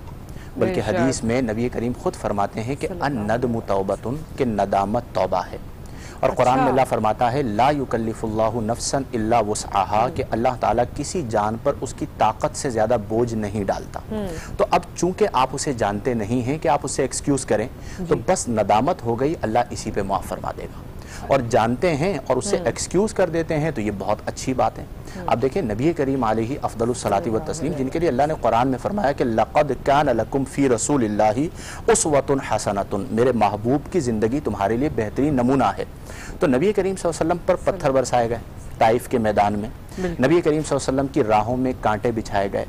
बल्कि हदीस में नबी करीम खुद फरमाते हैं कि अन-नदमु तौबतुन, कि नदामत तौबा है। और कुरान में अल्लाह फरमाता है ला युकल्लिफुल्लाहु नफ्सन इल्ला वुस्अहा, कि अल्लाह ताला किसी जान पर उसकी ताकत से ज्यादा बोझ नहीं डालता। तो अब चूंकि आप उसे जानते नहीं हैं कि आप उसे एक्सक्यूज करें, तो बस नदामत हो गई, अल्लाह इसी पे माफ फरमा देगा। और जानते हैं और उससे एक्सक्यूज कर देते हैं तो ये बहुत अच्छी बात है। आप देखिए नबी करीम अलैहि अफदलुस सलाति व तस्लीम, जिनके लिए अल्लाह ने कुरान में फरमाया कि लक़द कान लकुम फ़ी रसूलिल्लाहि उस्वतुन हसनतुन, मेरे महबूब की ज़िंदगी तुम्हारे लिए बेहतरीन नमूना है। तो नबी करीम सल्लल्लाहु अलैहि वसल्लम पर पत्थर बरसाए गए ताइफ के मैदान में, नबी करीम सल्लल्लाहु अलैहि वसल्लम की राहों में कांटे बिछाए गए।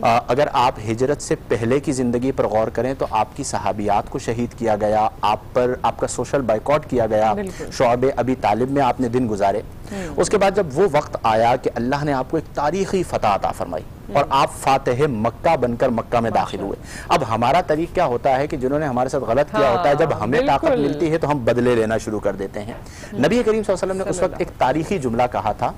अगर आप हिजरत से पहले की जिंदगी पर गौर करें तो आपकी सहाबियात को शहीद किया गया, आप पर आपका सोशल बाइकआउट किया गया, शोअबे अबी तालिब में आपने दिन गुजारे। उसके बाद जब वो वक्त आया कि अल्लाह ने आपको एक तारीखी फतह अता फरमाई और आप फातिह मक्का बनकर मक्का में दाखिल हुए। अब हमारा तरीका क्या होता है कि जिन्होंने हमारे साथ गलत किया होता है, जब हमें ताकत मिलती है तो हम बदले लेना शुरू कर देते हैं। नबी करीम सल्लल्लाहु अलैहि वसल्लम ने उस वक्त एक तारीखी जुमला कहा था,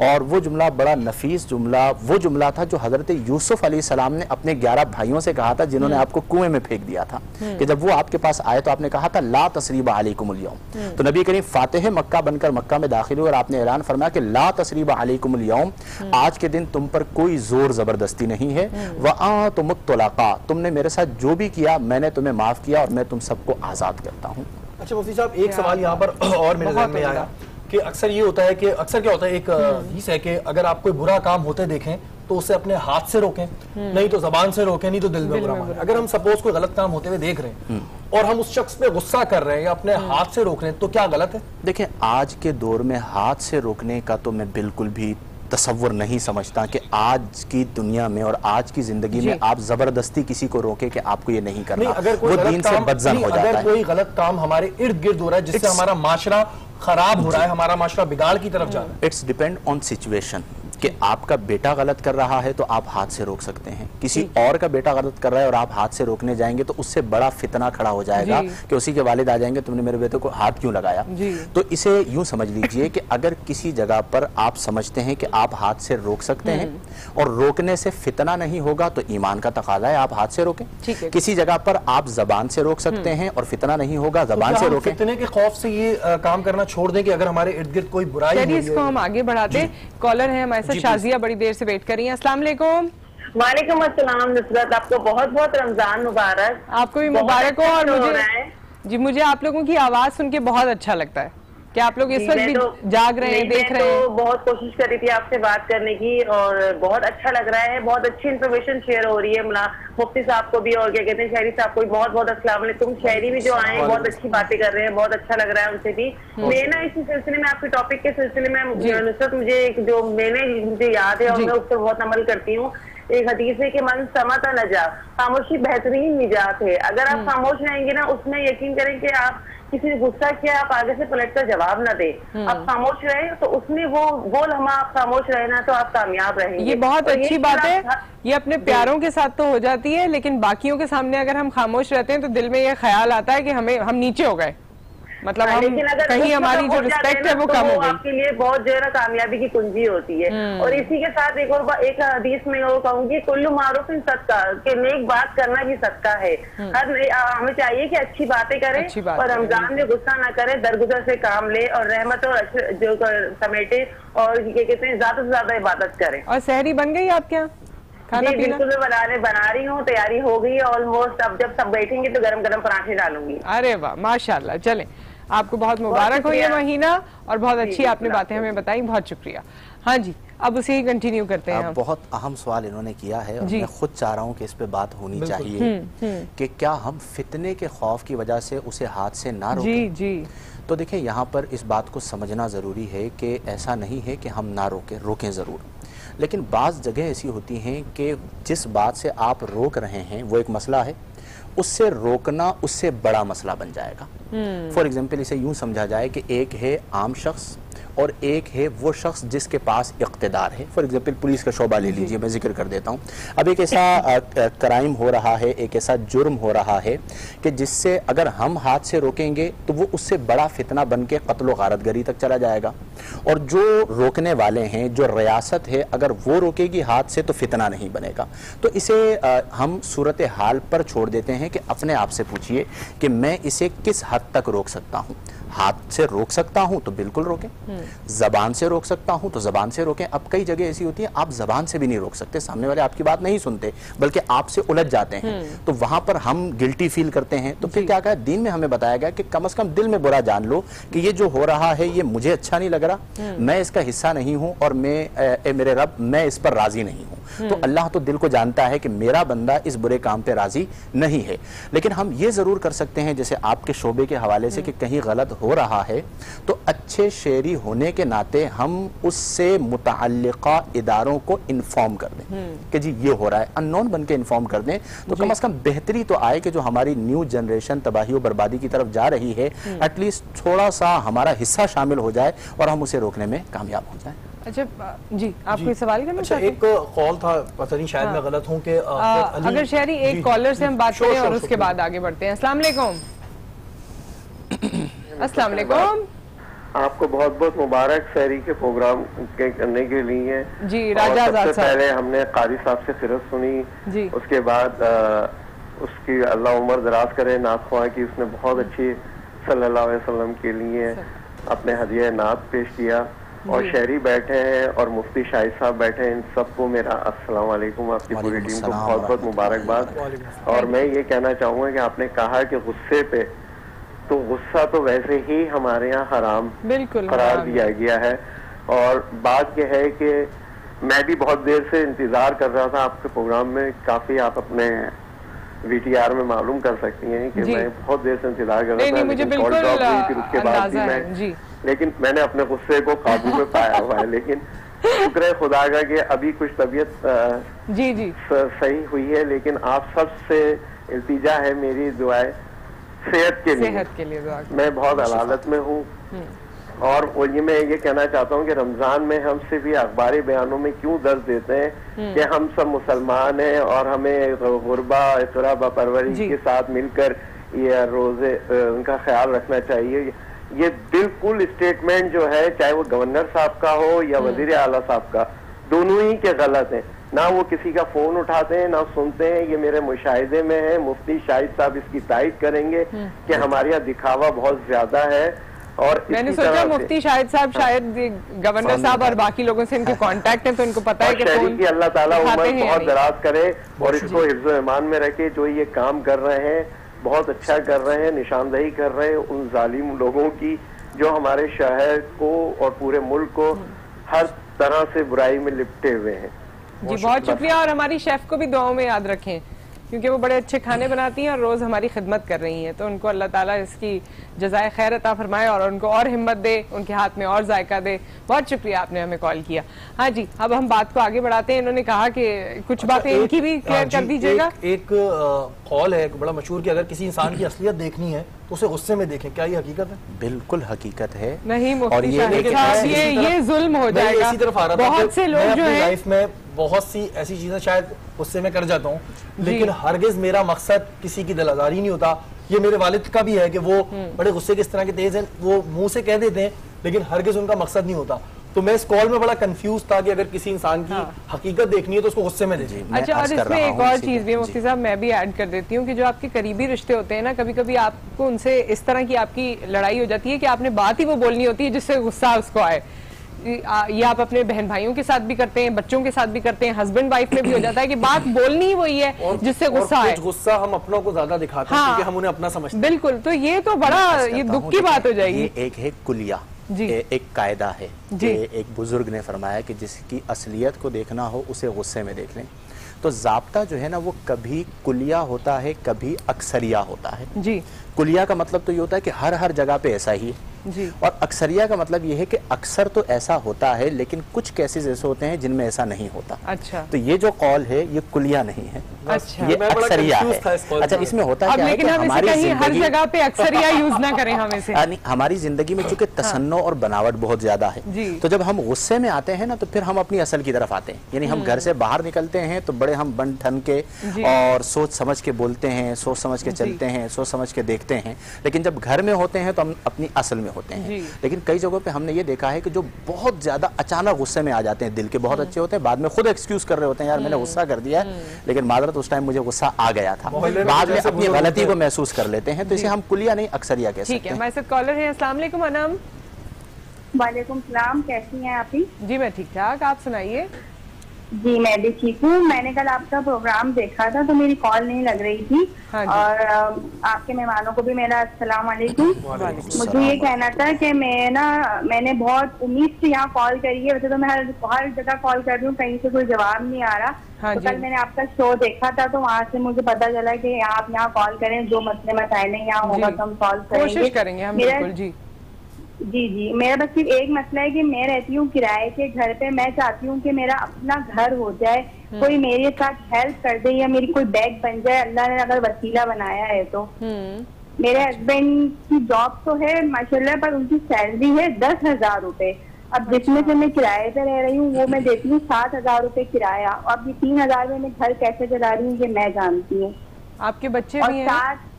और वो जुमला बड़ा नफीस जुमला, वो जुमला था जो हजरत यूसुफ अलैहिस्सलाम ने अपने 11 भाइयों से कहा था, जिन्होंने आपको कुएं में फेंक दिया था, कि जब वो आपके पास आए तो आपने कहा था ला तसरीबा अलैकुमुल यौम। तो नबी करीम फातिह मक्का बनकर मक्का में दाखिल हुए और आपने ऐलान फरमाया कि ला तसरीबा अलैकुमुल यौम, आज के दिन तुम पर कोई जोर जबरदस्ती नहीं है, व अंतुमुत तुलका, तुमने मेरे साथ जो भी किया मैंने तुम्हें माफ किया और मैं तुम सबको आजाद करता हूँ। अच्छा मुफ्ती साहब, एक सवाल यहाँ पर और मेरे ज़हन में आया कि अक्सर ये होता है कि अक्सर क्या होता है, एक हदीस है कि अगर आप कोई बुरा काम होते देखें तो उसे अपने हाथ से रोकें, नहीं तो जबान से रोकें, नहीं तो दिल में बुरा माने। अगर हम सपोज कोई गलत काम होते हुए देख रहे हैं और हम उस शख्स पे गुस्सा कर रहे हैं या अपने हाथ से रोक रहे हैं, तो क्या गलत है? देखिए आज के दौर में हाथ से रोकने का तो मैं बिल्कुल भी तसव्वुर नहीं समझता कि आज की दुनिया में और आज की जिंदगी में आप जबरदस्ती किसी को रोके कि आपको ये नहीं करना, अगर वो दीन से बदजन हो जाता है। अगर कोई गलत काम हमारे इर्द गिर्द हो रहा है जिससे हमारा माशरा खराब हो रहा है, हमारा माशरा बिगाड़ की तरफ जा रहा है, इट्स डिपेंड ऑन सिचुएशन। कि आपका बेटा गलत कर रहा है तो आप हाथ से रोक सकते हैं, किसी और का बेटा गलत कर रहा है और आप हाथ से रोकने जाएंगे तो उससे बड़ा फितना खड़ा हो जाएगा कि उसी के वालिद आ जाएंगे तुमने मेरे बेटे को हाथ क्यों लगाया। तो इसे यूं समझ लीजिए कि अगर किसी जगह पर आप समझते हैं कि आप हाथ से रोक सकते हैं और रोकने से फितना नहीं होगा तो ईमान का तकाजा है आप हाथ से रोकें। किसी जगह पर आप जबान से रोक सकते हैं और फितना नहीं होगा जबान से रोकें। फितने के खौफ से ये काम करना छोड़ दें कि अगर हमारे इर्द गिर्द कोई बुराई है। इसको हम आगे बढ़ाते, कॉलर है हमारे साथ शाजिया, बड़ी देर से वेट कर रही हैं। अस्सलाम वालेकुम। वालेकुम अस्सलाम नुसरत, आपको बहुत बहुत रमजान मुबारक। आपको भी मुबारक हो। और मुझे आप लोगों की आवाज सुन के बहुत अच्छा लगता है कि आप लोग इस वक्त भी जाग रहे हैं, देख रहे हैं। तो बहुत कोशिश कर रही थी आपसे बात करने की और बहुत अच्छा लग रहा है, बहुत अच्छी इन्फॉर्मेशन शेयर हो रही है मुफ्ती साहब को भी और क्या कहते हैं शहरी साहब को भी बहुत बहुत अस्सलाम वालेकुम। शहरी भी जो आए बहुत अच्छी बातें कर रहे हैं, बहुत अच्छा लग रहा है उनसे भी। मैं ना इसी सिलसिले में आपके टॉपिक के सिलसिले में नुसरत मुझे जो मुझे याद है और मैं उस पर बहुत अमल करती हूँ। एक हदीस है कि मन समता नजा, खामोशी बेहतरीन निजात है। अगर आप खामोश रहेंगे ना, उसमें यकीन करें कि आप किसी ने गुस्सा किया आप आगे से पलट कर जवाब ना दे, आप खामोश रहे तो उसमें वो लम्हा आप खामोश रहे ना तो आप कामयाब रहेंगे। ये बहुत अच्छी बात है, ये अपने प्यारों के साथ तो हो जाती है, लेकिन बाकियों के सामने अगर हम खामोश रहते हैं तो दिल में ये ख्याल आता है कि हम नीचे हो गए। मतलब हम लेकिन अगर कहीं हमारी जो रिस्पेक्ट है वो कम हो गई, आपके लिए बहुत जो है ना कामयाबी की कुंजी होती है। और इसी के साथ एक हदीस में वो कहूंगी, कुल्लू मारूफ इन सदका, के नेक बात करना भी सदका है। हमें चाहिए कि अच्छी बातें करें और रमजान में गुस्सा ना करें, दरगुजर से काम ले और रहमत और जो समेटे और ये कहते हैं ज्यादा से ज्यादा इबादत करें। और सहरी बन गई आपके यहाँ? खाना जी पीना? बिल्कुल, मैं बना रही हूँ, तैयारी हो गई ऑलमोस्ट। अब जब सब बैठेंगे तो गरम गरम पराठे डालूंगी। अरे वाह, माशाल्लाह। चलें, आपको बहुत मुबारक हो ये महीना और बहुत अच्छी आपने बातें हमें बताई, बहुत शुक्रिया। हाँ जी, अब उसे ही कंटिन्यू करते हैं। बहुत अहम सवाल इन्होंने किया है और मैं खुद चाह रहा हूँ कि इस पे बात होनी चाहिए कि क्या हम फितने के खौफ की वजह से उसे हाथ से ना रोकें। जी जी। तो देखिए, यहाँ पर इस बात को समझना ज़रूरी है कि ऐसा नहीं है कि हम ना रोकें ज़रूर, लेकिन बाज़ जगह ऐसी होती हैं कि जिस बात से आप रोक रहे हैं वो एक मसला है, उससे रोकना उससे बड़ा मसला बन जाएगा। फॉर एग्जाम्पल, इसे यूँ समझा जाए कि एक है आम शख्स और एक है वो शख्स जिसके पास इक़्तिदार है। फॉर एग्जाम्पल, पुलिस का शोबा ले लीजिए, मैं जिक्र कर देता हूँ। अब एक ऐसा क्राइम हो रहा है, एक ऐसा जुर्म हो रहा है कि जिससे अगर हम हाथ से रोकेंगे तो वो उससे बड़ा फितना बन के कत्ल व गारतगरी तक चला जाएगा। और जो रोकने वाले हैं, जो रियासत है, अगर वो रोकेगी हाथ से तो फितना नहीं बनेगा। तो इसे हम सूरत हाल पर छोड़ देते हैं कि अपने आप से पूछिए कि मैं इसे किस हद तक रोक सकता हूँ। हाथ से रोक सकता हूं तो बिल्कुल रोकें, जबान से रोक सकता हूं तो जबान से रोकें। अब कई जगह ऐसी होती है आप जबान से भी नहीं रोक सकते, सामने वाले आपकी बात नहीं सुनते बल्कि आपसे उलझ जाते हैं, तो वहां पर हम गिल्टी फील करते हैं। तो फिर क्या कहा, दीन में हमें बताया गया कि कम से कम दिल में बुरा जान लो कि ये जो हो रहा है ये मुझे अच्छा नहीं लग रहा, मैं इसका हिस्सा नहीं हूं और मेरे रब, मैं इस पर राजी नहीं हूं। तो अल्लाह तो दिल को जानता है कि मेरा बंदा इस बुरे काम पे राजी नहीं है। लेकिन हम ये जरूर कर सकते हैं, जैसे आपके शोबे के हवाले से, कि कहीं गलत हो रहा है तो अच्छे शेरी होने के नाते हम उससे मुतअल्लिका इदारों को इन्फॉर्म कर दें कि जी ये हो रहा है, अननोन बन के इन्फॉर्म कर दें। तो कम से कम बेहतरी तो आए कि जो हमारी न्यू जनरेशन तबाही और बर्बादी की तरफ जा रही है, एटलीस्ट थोड़ा सा हमारा हिस्सा शामिल हो जाए और हम उसे रोकने में कामयाब हो जाए। अच्छा जी, आप कोई सवाल करना चाहते हैं? एक कॉल था, पता नहीं शायद मैं गलत हूं कि अगर शहरी एक कॉलर से हम बात करें और उसके बाद आगे बढ़ते हैं। अस्सलाम वालेकुम। अस्सलाम वालेकुम। आपको बहुत बहुत मुबारक शहरी के प्रोग्राम के करने के लिए जी। राजा सबसे पहले हमने कारी साहब से फिरत सुनी जी। उसके बाद उसकी अल्लाह उम्र दराज करे, नात ख्वाह की, उसने बहुत अच्छी सल्लल्लाहु अलैहि वसल्लम के लिए अपने हदिया नात पेश किया। और शहरी बैठे हैं और मुफ्ती शाहिद साहब बैठे हैं, इन सबको मेरा अस्सलाम वालेकुम, आपकी पूरी टीम को बहुत बहुत मुबारकबाद। और मैं ये कहना चाहूँगा कि आपने कहा कि गुस्से पे, तो गुस्सा तो वैसे ही हमारे यहाँ हराम करार दिया गया है। और बात यह है कि मैं भी बहुत देर से इंतजार कर रहा था आपके प्रोग्राम में, काफी आप अपने VTR में मालूम कर सकती हैं कि मैं बहुत देर से इंतजार कर रहा था, मुझे बिल्कुल फिर उसके बाद भी मैं, लेकिन मैंने अपने गुस्से को काबू में पाया हुआ है। लेकिन शुक्र है खुदा का कि अभी कुछ तबीयत सही हुई है। लेकिन आप सबसे इल्तिजा है मेरी दुआएं सेहत के लिए दुआ। मैं बहुत अदालत में हूँ और मैं ये कहना चाहता हूँ कि रमजान में हम सिर्फ ये अखबारी बयानों में क्यों दर्ज देते हैं कि हम सब मुसलमान हैं और हमें गुरबा इतरा परवरी के साथ मिलकर ये रोजे उनका ख्याल रखना चाहिए। ये बिल्कुल स्टेटमेंट जो है, चाहे वो गवर्नर साहब का हो या वजीर आला साहब का, दोनों ही के गलत हैं। ना वो किसी का फोन उठाते हैं ना सुनते हैं। ये मेरे मुशाहिदे में है, मुफ्ती शाहिद साहब इसकी तायद करेंगे कि हमारे यहाँ दिखावा बहुत ज्यादा है। और मैंने सोचा मुफ्ती शाहिद साहब शायद गवर्नर साहब और बाकी लोगों से इनके कांटेक्ट है तो इनको पता है कि की अल्लाह ताला उम्र बहुत दराज करे और इसको हिफ्ज़ ईमान में रखे। जो ये काम कर रहे हैं बहुत अच्छा कर रहे हैं, निशानदही कर रहे हैं उन जालिम लोगों की जो हमारे शहर को और पूरे मुल्क को हर तरह से बुराई में लिपटे हुए हैं। जी बहुत शुक्रिया। और हमारी शेफ को भी दुआओं में याद रखें क्योंकि वो बड़े अच्छे खाने बनाती हैं और रोज हमारी खिदमत कर रही हैं, तो उनको अल्लाह ताला इसकी जज़ाए खैर अता फरमाए और उनको और हिम्मत दे, उनके हाथ में और जायका दे। बहुत शुक्रिया आपने हमें कॉल किया। हाँ जी, अब हम बात को आगे बढ़ाते हैं। इन्होंने कहा कि कुछ बातें इनकी भी क्लियर कर दीजिएगा। एक कॉल है बड़ा मशहूर कि अगर किसी इंसान की असलियत देखनी है तो उसे गुस्से में देखें, क्या ये हकीकत है? बिल्कुल हकीकत है। नहीं और ये जुल्म हो जाएगा। इसी तरफ आ रहा था, बहुत से लोग जो है लाइफ में बहुत सी ऐसी चीजें शायद गुस्से में कर जाता हूँ, लेकिन हरगिज मेरा मकसद किसी की दिल आजारी नहीं होता, ये मेरे वालिद का भी है कि वो बड़े गुस्से के इस तरह के तेज हैं, वो मुंह से कह देते हैं लेकिन हरगिज़ उनका मकसद नहीं होता। तो मैं इस कॉल में बड़ा कंफ्यूज था कि अगर किसी इंसान की हकीकत देखनी है तो उसको गुस्से में देखिए। अच्छा, और इसमें एक और चीज भी मुफ्ती साहब मैं भी ऐड कर देती हूँ कि जो आपके करीबी रिश्ते होते हैं ना, कभी कभी आपको उनसे इस तरह की आपकी लड़ाई हो जाती है कि आपने बात ही वो बोलनी होती है जिससे गुस्सा उसको आए। ये आप अपने बहन भाइयों के साथ भी करते हैं, बच्चों के साथ भी करते हैं, हस्बैंड वाइफ में भी हो जाता है कि बात बोलनी ही वही है जिससे गुस्सा आए। गुस्सा हम अपनों को ज्यादा दिखाते हैं क्योंकि हम उन्हें अपना समझते हैं। बिल्कुल, तो ये तो बड़ा ये दुख की बात हो जाएगी। एक है कुलिया, एक कायदा है कि एक बुजुर्ग ने फरमाया कि जिसकी असलियत को देखना हो उसे गुस्से में देख लें। तो ज़ाब्ता जो है ना वो कभी कुलिया होता है, कभी अक्सरिया होता है जी। कुलिया का मतलब तो ये होता है कि हर जगह पे ऐसा ही है जी, और अक्सरिया का मतलब ये है कि अक्सर तो ऐसा होता है लेकिन कुछ केसेस ऐसे होते हैं जिनमें ऐसा नहीं होता। अच्छा, तो ये जो कॉल है ये कुलिया नहीं है, अच्छा, ये अक्सरिया है। अच्छा, इसमें होता है लेकिन हम हमारी हर जगह पे अक्सरिया यूज ना करें हमें। हमारी जिंदगी में चूंकि तसन्नो और बनावट बहुत ज्यादा है, तो जब हम गुस्से में आते हैं ना तो फिर हम अपनी असल की तरफ आते हैं। यानी हम घर से बाहर निकलते हैं तो बड़े हम बन ठन के और सोच समझ के बोलते हैं, सोच समझ के चलते हैं, सोच समझ के देखते हैं, लेकिन जब घर में होते हैं तो हम अपनी असल में होते हैं। लेकिन कई जगहों पे हमने ये देखा है कि जो बहुत ज्यादा अचानक गुस्से में आ जाते हैं, दिल के बहुत अच्छे होते हैं, बाद में खुद एक्सक्यूज कर रहे होते हैं, यार मैंने गुस्सा कर दिया है लेकिन मादरत उस टाइम मुझे गुस्सा आ गया था, बाद में अपनी गलती को महसूस कर लेते हैं। तो इसे हम कुलिया नहीं अक्सरिया कह सकते हैं। ठीक है, हमारे साथ कॉलर है। अस्सलाम वालेकुम अनम। वालेकुम सलाम, कैसी हैं आप? जी मैं ठीक ठाक, आप सुनाइए। जी मैं भी ठीक हूँ। मैंने कल आपका प्रोग्राम देखा था तो मेरी कॉल नहीं लग रही थी। हाँ, और आपके मेहमानों को भी मेरा अस्सलाम वालेकुम। मुझे ये कहना था कि मैंने बहुत उम्मीद से यहाँ कॉल करी है, वैसे तो मैं हर जगह कॉल कर रही हूँ, कहीं से कोई जवाब नहीं आ रहा। हाँ, तो कल मैंने आपका शो देखा था तो वहाँ से मुझे पता चला कि आप यहाँ कॉल करें, जो मसले मसाइल यहाँ होगा तो हम सॉल्व करेंगे हम बिल्कुल। जी जी मेरा बस सिर्फ एक मसला है कि मैं रहती हूँ किराए के घर पे, मैं चाहती हूँ कि मेरा अपना घर हो जाए, कोई मेरे साथ हेल्प कर दे या मेरी कोई बैग बन जाए, अल्लाह ने अगर वसीला बनाया है तो। मेरे हस्बैंड की जॉब तो है माशाल्लाह, पर उनकी सैलरी है 10,000 रुपए। अब जिसमें से मैं किराए पे रह रही हूँ वो मैं देती हूँ 7,000 रुपए किराया। अब ये 3,000 में मैं घर कैसे चला रही हूँ ये मैं जानती हूँ। आपके बच्चे भी हैं?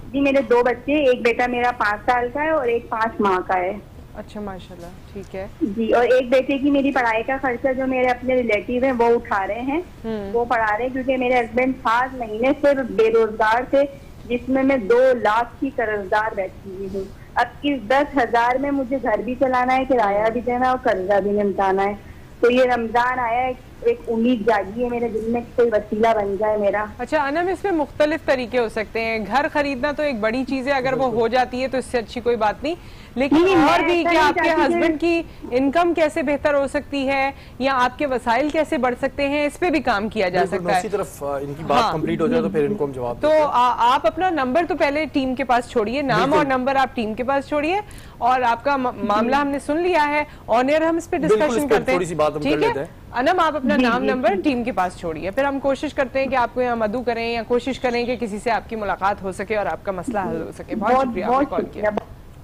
जी मेरे 2 बच्चे, एक बेटा मेरा 5 साल का है और एक 5 माह का है। अच्छा माशाल्लाह, ठीक है जी। और एक बेटे की मेरी पढ़ाई का खर्चा जो मेरे अपने रिलेटिव हैं वो उठा रहे हैं, वो पढ़ा रहे हैं, क्योंकि मेरे हस्बैंड 7 महीने से बेरोजगार थे, जिसमें मैं 2 लाख की कर्जदार बैठी हुई हूँ। अब इस 10,000 में मुझे घर भी चलाना है, किराया भी देना और कर्जा भी निपटाना है। तो ये रमजान आया, एक उम्मीद जागी है मेरे दिल में, कोई वसीला बन जाए मेरा। अच्छा अनम, इसमें मुख्तलिफ तरीके हो सकते हैं। घर खरीदना तो एक बड़ी चीज है, अगर वो हो जाती है तो इससे अच्छी कोई बात नहीं, लेकिन और भी क्या आपके हस्बैंड की इनकम कैसे बेहतर हो सकती है या आपके वसाइल कैसे बढ़ सकते हैं, इस पे भी काम किया जा सकता है। इसी तरफ इनकी बात कंप्लीट हो जाए तो फिर इनको हम जवाब। तो आप अपना नंबर तो पहले टीम के पास छोड़िए, नाम और नंबर आप टीम के पास छोड़िए, और आपका मामला हमने सुन लिया है, ऑन एयर हम इस पे डिस्कशन करते हैं, ठीक है अनम? आप अपना नाम नंबर टीम के पास छोड़िए, फिर हम कोशिश करते हैं कि आपको यहाँ मदू करें या कोशिश करें कि किसी से आपकी मुलाकात हो सके और आपका मसला हल हो सके। बहुत शुक्रिया आपने कॉल किया,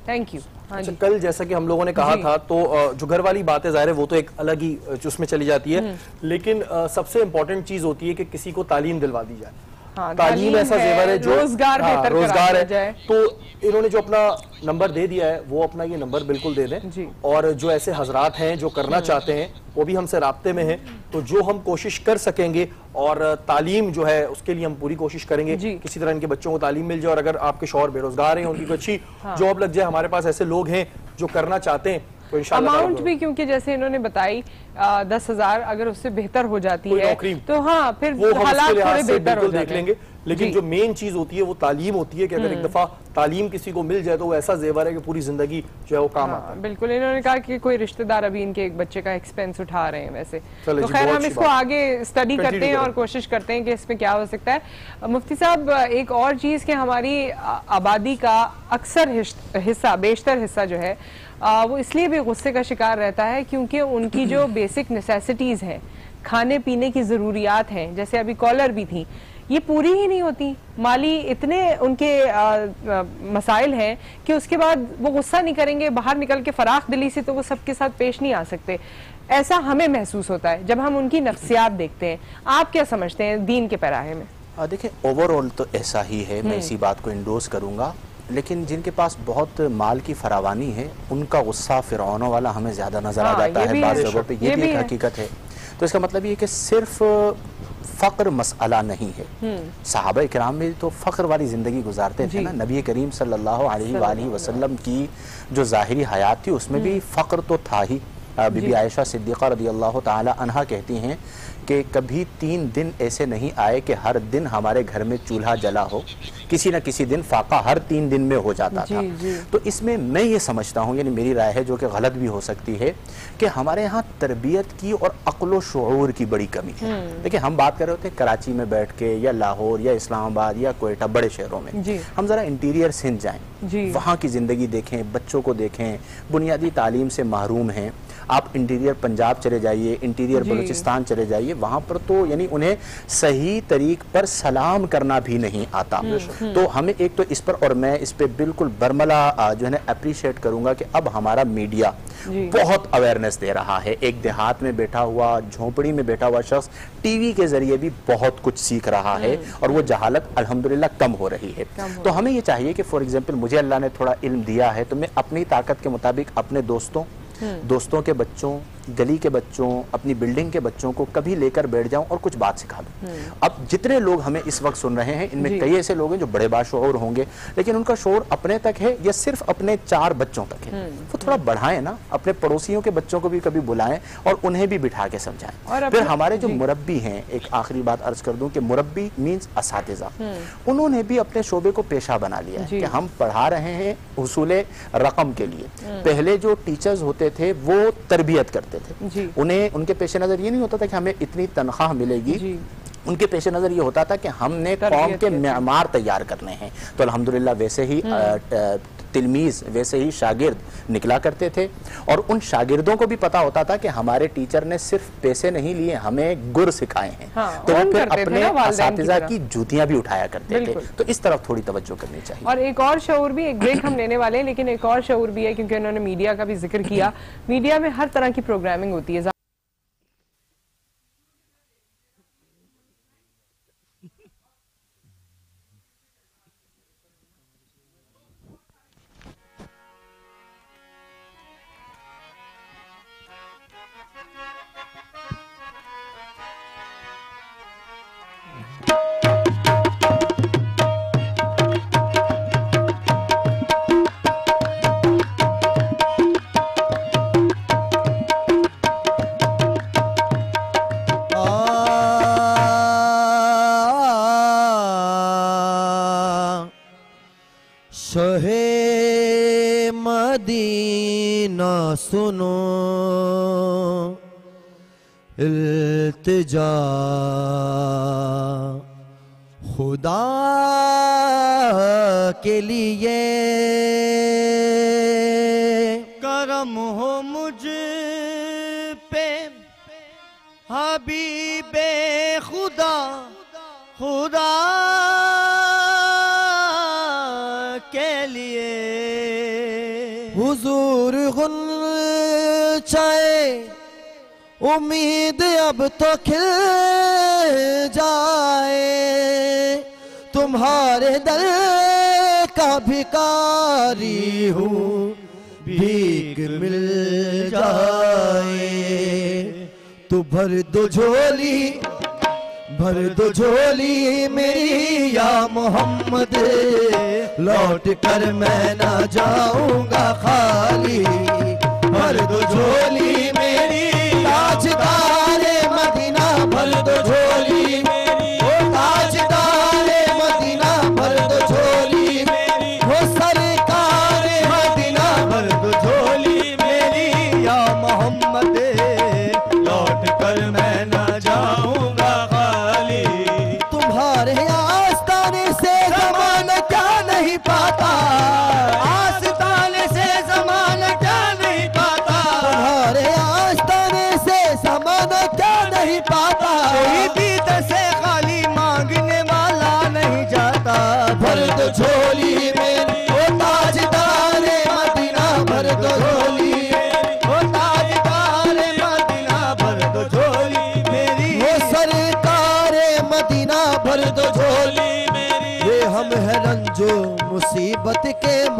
थैंक यू। अच्छा, कल जैसा कि हम लोगों ने कहा था तो जो घर वाली बातें जाहिर है वो तो एक अलग ही उसमें चली जाती है, लेकिन सबसे इम्पोर्टेंट चीज होती है कि किसी को तालीम दिलवा दी जाए। हाँ, तालीम ऐसा जेवर है जो रोजगार है। तो इन्होंने जो अपना नंबर दे दिया है वो अपना ये नंबर बिल्कुल दे दें, और जो ऐसे हजरात हैं जो करना चाहते हैं वो भी हमसे राब्ते में हैं, तो जो हम कोशिश कर सकेंगे और तालीम जो है उसके लिए हम पूरी कोशिश करेंगे, किसी तरह इनके बच्चों को तालीम मिल जाए। और अगर आपके शौहर बेरोजगार हैं, उनकी कोई अच्छी जॉब लग जाए, हमारे पास ऐसे लोग हैं जो करना चाहते हैं, तो अमाउंट भी क्योंकि जैसे इन्होंने बताई 10,000 अगर उससे बेहतर हो जाती है तो हाँ फिर हालात थोड़े बेहतर हो देख लेंगे। लेकिन जो मेन चीज होती है वो तालीम होती है कि अगर एक दफा तालीम किसी को मिल जाए तो वो ऐसा जेवर है कि पूरी जिंदगी जो है वो काम आता है। बिल्कुल, इन्होंने कहा कि कोई रिश्तेदार अभी इनके एक बच्चे का एक्सपेंस उठा रहे हैं वैसे, तो खैर हम इसको आगे स्टडी करते हैं और कोशिश करते हैं कि इसमें क्या हो सकता है। मुफ्ती साहब, एक और चीज कि हमारी आबादी का अक्सर हिस्सा, बेशतर हिस्सा जो है वो इसलिए भी गुस्से का शिकार रहता है क्योंकि उनकी जो बेसिक नेसेसिटीज हैं, खाने पीने की ज़रूरियात हैं, जैसे अभी कॉलर भी थी, ये पूरी ही नहीं होती। माली इतने उनके मसाइल हैं कि उसके बाद वो गुस्सा नहीं करेंगे, बाहर निकल के फराख दिली से तो वो सबके साथ पेश नहीं आ सकते। ऐसा हमें महसूस होता है जब हम उनकी नफ्सियात देखते हैं। आप क्या समझते हैं दीन के पैराहे में? देखिए ओवरऑल तो ऐसा ही है, मैं इसी बात को इंडोर्स करूंगा, लेकिन जिनके पास बहुत माल की फरावानी है उनका गुस्सा फिरौनों वाला हमें ज्यादा नजर आ जाता है बाज़ जगहों पे, ये भी एक हकीकत है। तो इसका मतलब ये कि सिर्फ फ़क्र मसला नहीं है, सहाबा इकराम में तो फ़क्र वाली ज़िंदगी गुजारते थे ना। नबी करीम सल्लल्लाहु अलैहि वसल्लम की जो ज़ाहिरी हयात थी उसमें भी फ़क्र तो था ही। बीबी आयशा सिद्दीक़ा रज़ियल्लाहु ताला अन्हा कहती हैं कि कभी 3 दिन ऐसे नहीं आए कि हर दिन हमारे घर में चूल्हा जला हो, किसी न किसी दिन फाका हर 3 दिन में हो जाता था। तो इसमें मैं ये समझता हूँ, यानी मेरी राय है जो कि गलत भी हो सकती है, कि हमारे यहाँ तरबियत की और अक्ल व शऊर की बड़ी कमी है। देखिए हम बात कर रहे होते हैं कराची में बैठ के या लाहौर या इस्लामाबाद या कोयटा, बड़े शहरों में। हम ज़रा इंटीरियर सिंध जाएँ, वहाँ की ज़िंदगी देखें, बच्चों को देखें, बुनियादी तालीम से महरूम हैं। आप इंटीरियर पंजाब चले जाइए, इंटीरियर बलूचिस्तान चले जाइए, वहाँ पर तो यानी उन्हें सही तरीक पर सलाम करना भी नहीं आता। तो हमें एक तो इस पर, और मैं इस पर बिल्कुल बरमला जो है ना अप्रिशिएट करूंगा कि अब हमारा मीडिया बहुत अवेयरनेस दे रहा है। एक देहात में बैठा हुआ, झोंपड़ी में बैठा हुआ शख्स टीवी के जरिए भी बहुत कुछ सीख रहा है और वो जहालत अल्हम्दुलिल्लाह कम हो रही है। तो हमें ये चाहिए कि फॉर एग्जाम्पल मुझे अल्लाह ने थोड़ा इल्म दिया है, तो मैं अपनी ताकत के मुताबिक अपने दोस्तों के बच्चों, गली के बच्चों, अपनी बिल्डिंग के बच्चों को कभी लेकर बैठ जाऊं और कुछ बात सिखा दूं। अब जितने लोग हमें इस वक्त सुन रहे हैं, इनमें कई ऐसे लोग हैं जो बड़े बाशऊर होंगे, लेकिन उनका शऊर अपने तक है या सिर्फ अपने 4 बच्चों तक है। वो थोड़ा बढ़ाएं ना, अपने पड़ोसियों के बच्चों को भी कभी बुलाएं और उन्हें भी बिठा के समझाएं। फिर हमारे जो मुरब्बी हैं, एक आखिरी बात अर्ज कर दूं कि मुरब्बी मीन्स असातिज़ा, उन्होंने भी अपने शोबे को पेशा बना लिया है कि हम पढ़ा रहे हैं हुसूले रकम के लिए। पहले जो टीचर्स होते थे वो तरबियत करते थे, उन्हें उनके पेश नजर ये नहीं होता था कि हमें इतनी तनख्वाह मिलेगी, उनके पेश नजर ये होता था कि हमने कौम के मेमार तैयार करने हैं। तो अल्हम्दुलिल्लाह वैसे ही तिलमीज, वैसे ही शागिर्द निकला करते थे और उन शागिर्दों को भी पता होता था कि हमारे टीचर ने सिर्फ पैसे नहीं लिए, हमें गुर सिखाए हैं। तो वो फिर अपने असातिज़ा की जूतियां भी उठाया करते थे। तो इस तरफ थोड़ी तवज्जो करनी चाहिए। और एक और शऊर भी, एक ब्रेक हम लेने वाले हैं, लेकिन एक और शऊर भी है क्योंकि उन्होंने मीडिया का भी जिक्र किया। मीडिया में हर तरह की प्रोग्रामिंग होती है। शहे मदीना सुनो इल्तिजा खुदा के लिए, करम हो मुझ पे हबीबे खुदा, खुदा के लिए हुजूर गुलचाए उम्मीद अब तो खिल जाए, तुम्हारे दर का भिखारी हूँ, भीख मिल जाए तो भर दो झोली, भर दो झोली मेरी या मोहम्मद, लौट कर मैं ना जाऊंगा खाली, भर दो झोली मेरी ताजदारे मदीना, भर दो झोली मेरी ओ ताजदारे मदीना, भर दो झोली मेरी वो सरकारे मदीना, भर दो झोली मेरी या मोहम्मद, लौट कर मैं ना जाऊंगा खाली, तुम्हारे आस्ताने से ज़माना क्या नहीं पाता, आस्ताने से ज़माना क्या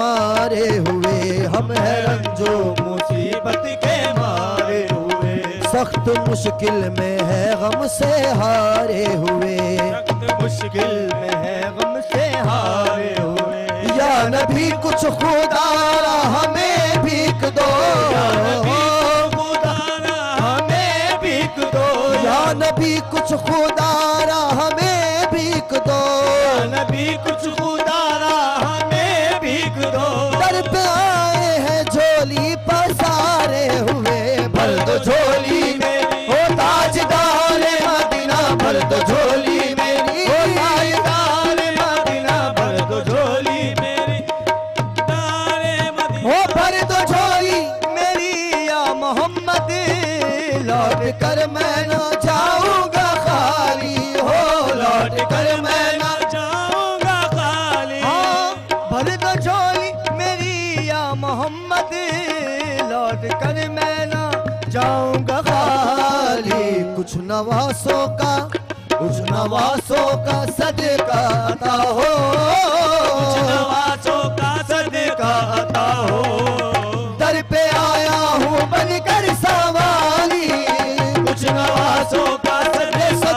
मारे हुए, हम है रंजो मुसीबत के मारे हुए, सख्त मुश्किल में है गम से हारे हुए, सख्त मुश्किल में है गम से हारे हुए। या नबी कुछ खुदारा हमें भीख दो, या नबी खुदारा हमें भीख दो, या नबी कुछ खुदारा हमें भीख दो, या नबी कुछ खुदारा हमें भीख दो। दर पे आए हैं झोली पसारे हुए, भर दो झोली में हो ताजदार मदीना, भर दो झोली मेरी हो ताजदार मदीना, भर दो झोली मेरी हो भर दो झोली मेरी या मोहम्मद, लौट कर मैं न जाऊंगा खाली हो, लौट कर मैं न जाऊंगा खाली। भर दो झोली मेरी या मोहम्मद, लौट कर मैं न जाऊंगा खाली। कुछ नवासों का, कुछ नवासों का सदका अता हो, कुछ नवासों का सदका अता हो। दर पे आया हूँ बनकर सवाली, कुछ नवासों का सदका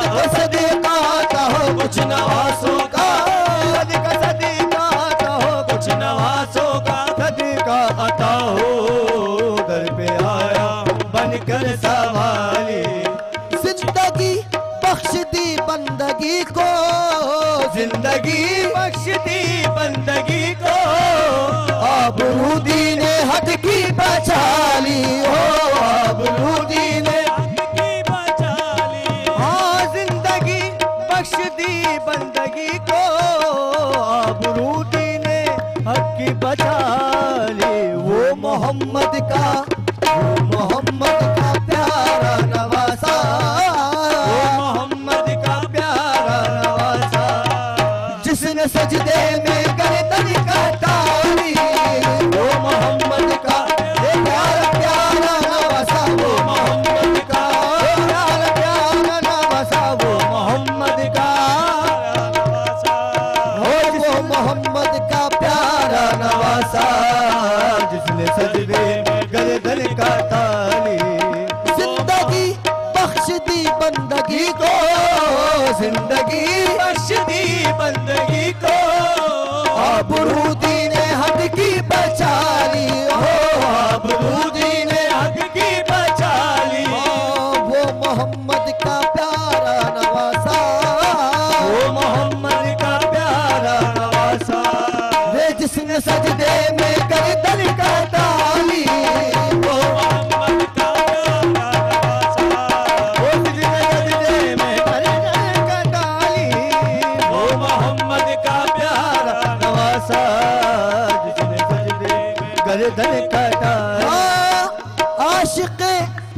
अता हो, कुछ नवासों का सदका अता हो, कुछ नवासों का सदका अता हो। दर पे आया बनकर सवाली, जिंदगी बख्श दी बंदगी को, जिंदगी बख्श दी बंदगी को, आबरूदी ने हक की बचा ली हो, आबरूदी ने हक की बचा ली। हाँ जिंदगी बख्श दी बंदगी को, आबरूदी ने हक की बचा ली। वो मोहम्मद का, वो मोहम्मद का प्यारा नवासा, वो मोहम्मद का प्यारा नवासा, जिसने सजदे में गर्दन कटाई, वो मोहम्मद का प्यारा प्यारा नवासा, वो मोहम्मद का प्यारा प्यारा नवासा, वो मोहम्मद का वो मोहम्मद का प्यारा नवासा, जिसने सजदे में गर्दन कटाई। जिंदगी बख्श दी बंदगी को, जिंदगी बख्श दी बंदगी को, आबरूदी ने हक की बचा ली हो, आबरूदी ने हक की बचा ली। वो मोहम्मद का प्यारा नवासा, वो मोहम्मद का प्यारा नवासा, वे जिसने सजदे में गर्दन कटाई, वो मोहम्मद का प्यारा नवासा, वो जिसने सजदे में गर्दन कटाई, वो मोहम्मद का प्यारा नवासा, जिसने सजदे में गर्दन कटाई। आशिक़े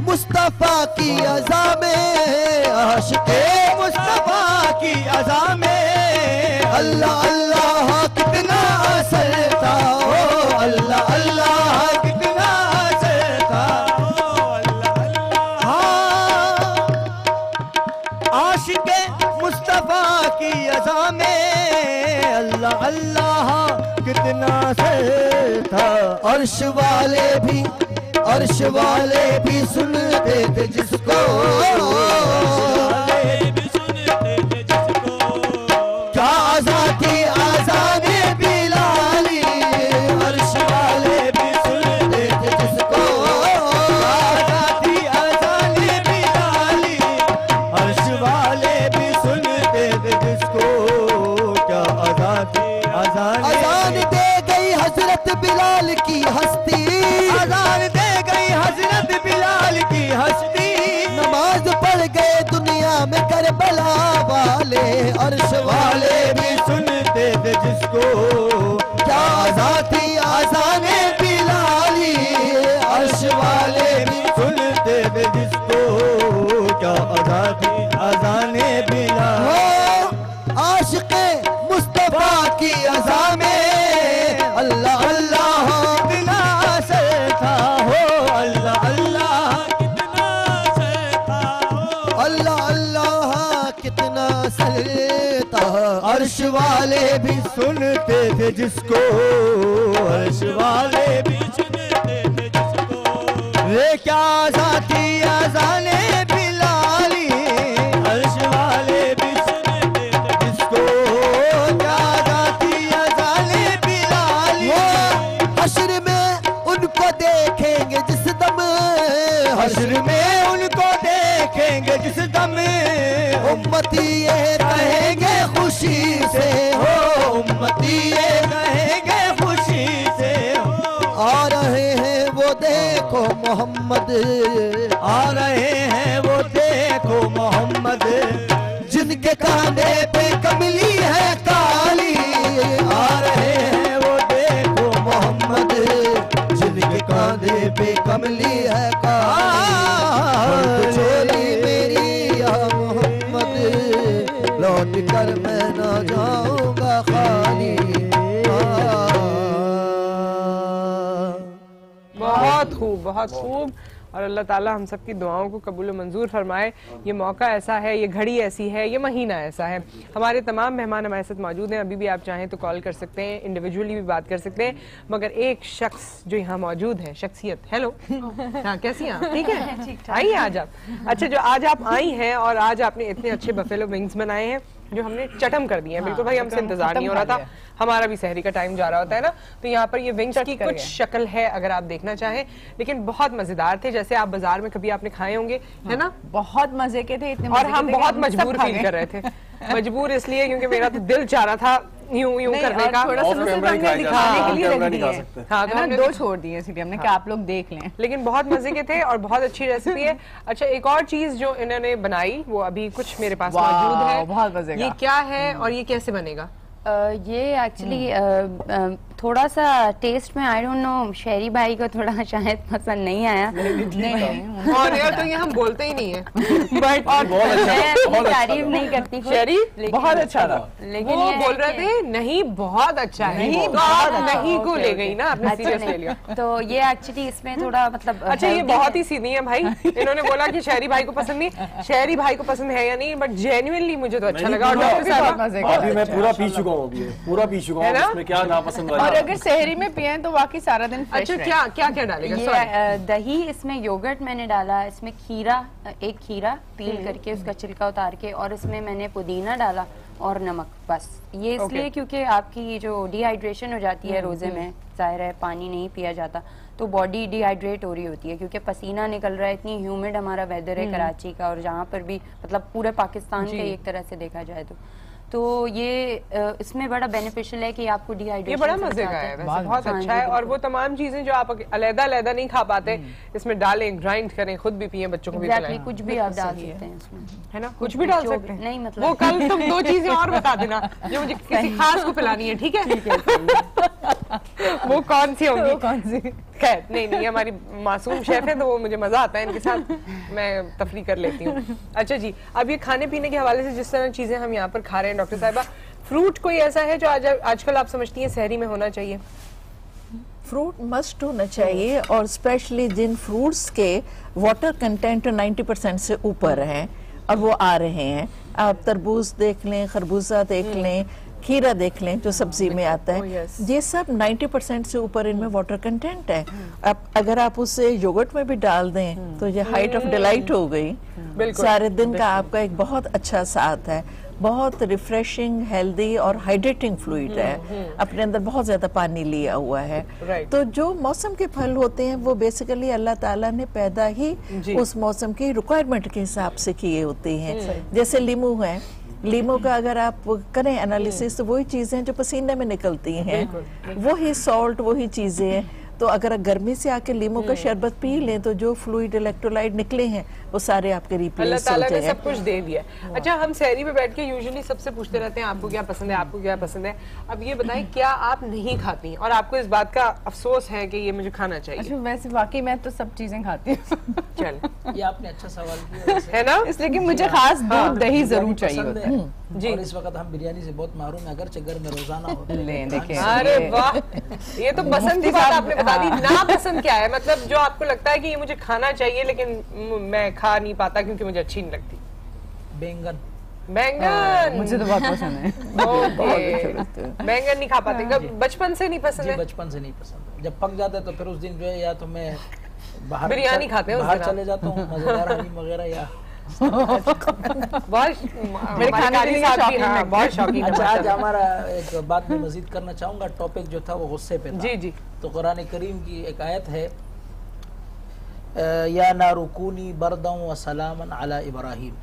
मुस्तफा की अज़ा में, आशिक़े मुस्तफा की अज़ा में, अल्लाह अल्लाह कितना असर था हो, अल्लाह अल्लाह कितना असर था हो, अल्लाह अल्लाह। हाँ आशिक़े मुस्तफा की अज़ा में, अल्लाह अल्लाह कितना असर था। अर्श वाले भी सुनते थे जिसको, क्या आज़ादी आज़ाने बिलाली, अर्श वाले भी सुनते थे जिसको, आज़ादी आज़ाने बिलाली, अर्श वाले भी सुनते थे जिसको, क्या आज़ादी आज़ान दे गई हजरत बिलाल की हस्ती, आज़ान दे गई हजरत बिलाल की हस्ती। नमाज पढ़ गए दुनिया में करबला वाले, अर्श वाले भी सुनते थे जिसको, क्या आज़ादी आज़ाने बिलाली, अर्श वाले भी सुनते थे जिसको, क्या आज़ादी आज़ाने बिलाली। आशिक़े मुस्तफा की अज़ा में, अल्लाह अल्लाह कितना असर था हो, अल्लाह अल्लाह कितना असर था हो, अल्लाह अल्लाह कितना असर था। अर्श वाले भी सुनते थे थे जिसको, अर्श वाले बीचने देते जिसको। वे क्या साथी अज़ाने बिलाली, अर्श वाले बीचने देते जिसको, क्या साथी अज़ाने बिलाली। हश्र में उनको देखेंगे जिस दम, हश्र में उनको देखेंगे जिस दम, उम्मती ये कहेंगे खुशी से हो, उम्मती ये कहेंगे खुशी से हो। आ रहे हैं वो देखो मोहम्मद, आ रहे हैं वो देखो मोहम्मद, जिनके कांधे पे कमली है काली। आ रहे हैं वो देखो मोहम्मद, जिनके कांधे पे कमली है काली। चोली मेरी या मोहम्मद, लौट कर मैं ना जाऊंगा खाली। बहुत खूब, बहुत खूब। और अल्लाह ताला हम सब की दुआओं को कबूल मंजूर फरमाए। ये मौका ऐसा है, ये घड़ी ऐसी है, ये महीना ऐसा है। हमारे तमाम मेहमान हमारे साथ मौजूद हैं, अभी भी आप चाहें तो कॉल कर सकते हैं, इंडिविजुअली भी बात कर सकते हैं। मगर एक शख्स जो यहाँ मौजूद है, शख्सियत, हेलो, हाँ कैसी हैं आप? ठीक है, आइए आज आप। अच्छा, जो आज आप आई हैं और आज आपने इतने अच्छे बफेलो विंग्स बनाए हैं जो हमने चटम कर दिए हैं। बिल्कुल भाई, हमसे इंतजार नहीं हो रहा था, हमारा भी सहरी का टाइम जा रहा होता है ना। तो यहाँ पर ये विंग्स की कुछ शक्ल है अगर आप देखना चाहें, लेकिन बहुत मजेदार थे, जैसे आप बाजार में कभी आपने खाए होंगे, है ना? बहुत मजे के थे, इतने और हम बहुत मजबूर फील कर रहे थे। मजबूर इसलिए क्योंकि मेरा तो दिल चाह रहा था यूं यूं करने का, थोड़ा सा दिखाने के लिए रख दिए। हाँ, तो हमने 2 छोड़ दिए, इसलिए हमने कहा आप लोग देख लें। लेकिन बहुत मजे के थे और बहुत अच्छी रेसिपी है। अच्छा, एक और चीज जो इन्होंने बनाई वो अभी कुछ मेरे पास मौजूद है, बहुत मजे का। ये क्या है और ये कैसे बनेगा? ये एक्चुअली थोड़ा सा टेस्ट में आई डोंट नो, शहरी भाई को थोड़ा शायद पसंद नहीं आया। नहीं और यार तो ये हम बोलते ही नहीं है, बट मैं तारीफ नहीं करती शहरी, बहुत अच्छा था। लेकिन वो बोल रहे थे नहीं बहुत अच्छा है, नहीं तो आप नहीं को ले गई ना, आपने सीरियस ले लिया। तो ये एक्चुअली इसमें थोड़ा मतलब अच्छा, ये बहुत ही सीधी है भाई। इन्होंने बोला कि शहरी भाई को पसंद नहीं, शहरी भाई को पसंद है या नहीं, बट जेन्युइनली मुझे तो अच्छा लगा। और डॉक्टर साहब अभी मैं पूरा पी चुका हूँ, पूरा पी चुका हूँ, इसमें क्या नापसंद वाला। और अगर सहरी में पिए तो वाकई सारा दिन फ्रेश। अच्छा, क्या क्या क्या डालेगा? ये दही, इसमें योगर्ट मैंने डाला, इसमें खीरा, एक खीरा पील करके उसका छिलका उतार के, और इसमें मैंने पुदीना डाला और नमक, बस। ये इसलिए क्योंकि आपकी जो डिहाइड्रेशन हो जाती है रोजे में, जाहिर है पानी नहीं पिया जाता तो बॉडी डिहाइड्रेट हो रही होती है, क्योंकि पसीना निकल रहा है, इतनी ह्यूमिड हमारा वेदर है कराची का, और जहाँ पर भी मतलब पूरे पाकिस्तान का एक तरह से देखा जाए तो ये इसमें बड़ा बेनिफिशियल है कि आपको डिहाइड्रेशन, ये बड़ा मजे का है वैसे, बहुत अच्छा है। और वो तमाम चीजें जो आप अलग-अलग नहीं खा पाते, इसमें डालें, ग्राइंड करें, खुद भी पिए, बच्चों को भी खिलाएं। कुछ भी आप डाल सकते हैं इसमें, है ना? कुछ भी डाल सकते हैं। नहीं मतलब वो कल तुम 2 चीजें और बता देना जो मुझे किसी खास को पिलानी है, ठीक है? वो कौन सी होगी? कौन सी? खैर नहीं, हमारी मासूम शेफ है तो वो मुझे मजा आता है, इनके साथ मैं तफरी कर लेती हूँ। अच्छा जी, अब ये खाने पीने के हवाले से जिस तरह चीजें हम यहाँ पर खा रहे हैं डॉक्टर साहिबा, फ्रूट कोई ऐसा है जो आजकल आप समझती हैं सहरी में होना चाहिए? फ्रूट मस्ट होना चाहिए, और स्पेशली जिन फ्रूट्स के वाटर कंटेंट 90% से ऊपर हैं और वो आ रहे हैं, आप तरबूज देख लें, खरबूजा देख लें, खीरा देख लें जो सब्जी में आता है, ये सब 90% से ऊपर इनमें वाटर कंटेंट है। अब अगर आप उसे योगर्ट में भी डाल दें तो ये हाइट ऑफ डिलाइट हो गई, सारे दिन का आपका एक बहुत अच्छा साथ है, बहुत रिफ्रेशिंग, हेल्दी और हाइड्रेटिंग फ्लूइड है, अपने अंदर बहुत ज्यादा पानी लिया हुआ है। तो जो मौसम के फल होते हैं वो बेसिकली अल्लाह ताला ने पैदा ही उस मौसम की रिक्वायरमेंट के हिसाब से किए होते हैं। जैसे लीमू है, लीमू का अगर आप करें एनालिसिस तो वही चीजें जो पसीने में निकलती हैं, वही सॉल्ट, वही चीजें हैं। तो अगर गर्मी से आके लीमू का शरबत पी लें तो जो फ्लूइड इलेक्ट्रोलाइट निकले हैं वो सारे आपके रिप्लेस हो जाएंगे। सब कुछ दे दिया। अच्छा, हम सहरी पे बैठ के यूजुअली सबसे पूछते रहते हैं आपको क्या पसंद है, आपको क्या पसंद है। अब ये बताएं क्या आप नहीं खाती और आपको इस बात का अफसोस है कि ये मुझे खाना चाहिए? अच्छा, वैसे वाकई मैं तो सब चीजें खाती हूँ। चल, ये आपने अच्छा सवाल किया है ना, इसलिए कि मुझे खास दूध दही जरूर चाहिए होता है जी। और इस वक्त हम बिरयानी से बहुत महरूम है, अगर घर में रोजाना होता है। अरे वाह, ये तो पसंद की बात आपने बता दी। ना पसंद क्या है, मतलब जो आपको लगता है कि ये मुझे खाना चाहिए लेकिन मैं खा नहीं पाता क्योंकि मुझे अच्छी नहीं लगती? बैंगन। बैंगन मुझे तो बहुत पसंद है। बैंगन नहीं खा पाते, बचपन से नहीं पसंद है? बचपन से नहीं पसंद। जब पक जाता है तो फिर उस दिन जो है या तो मैं बाहर बिरयानी खाते हैं, बाहर चले जाता हूँ मजेदार हलीम वगैरह या बहुत मेरे खाने के साथ भी बहुत शौकीन। अच्छा, आज हमारा एक बात मैं मजीद करना चाहूँगा, टॉपिक जो था वो गुस्से पे था। जी जी। तो कुरान करीम की एक आयत है, या नारुकूनी बरदम व सलामन अला इब्राहिम,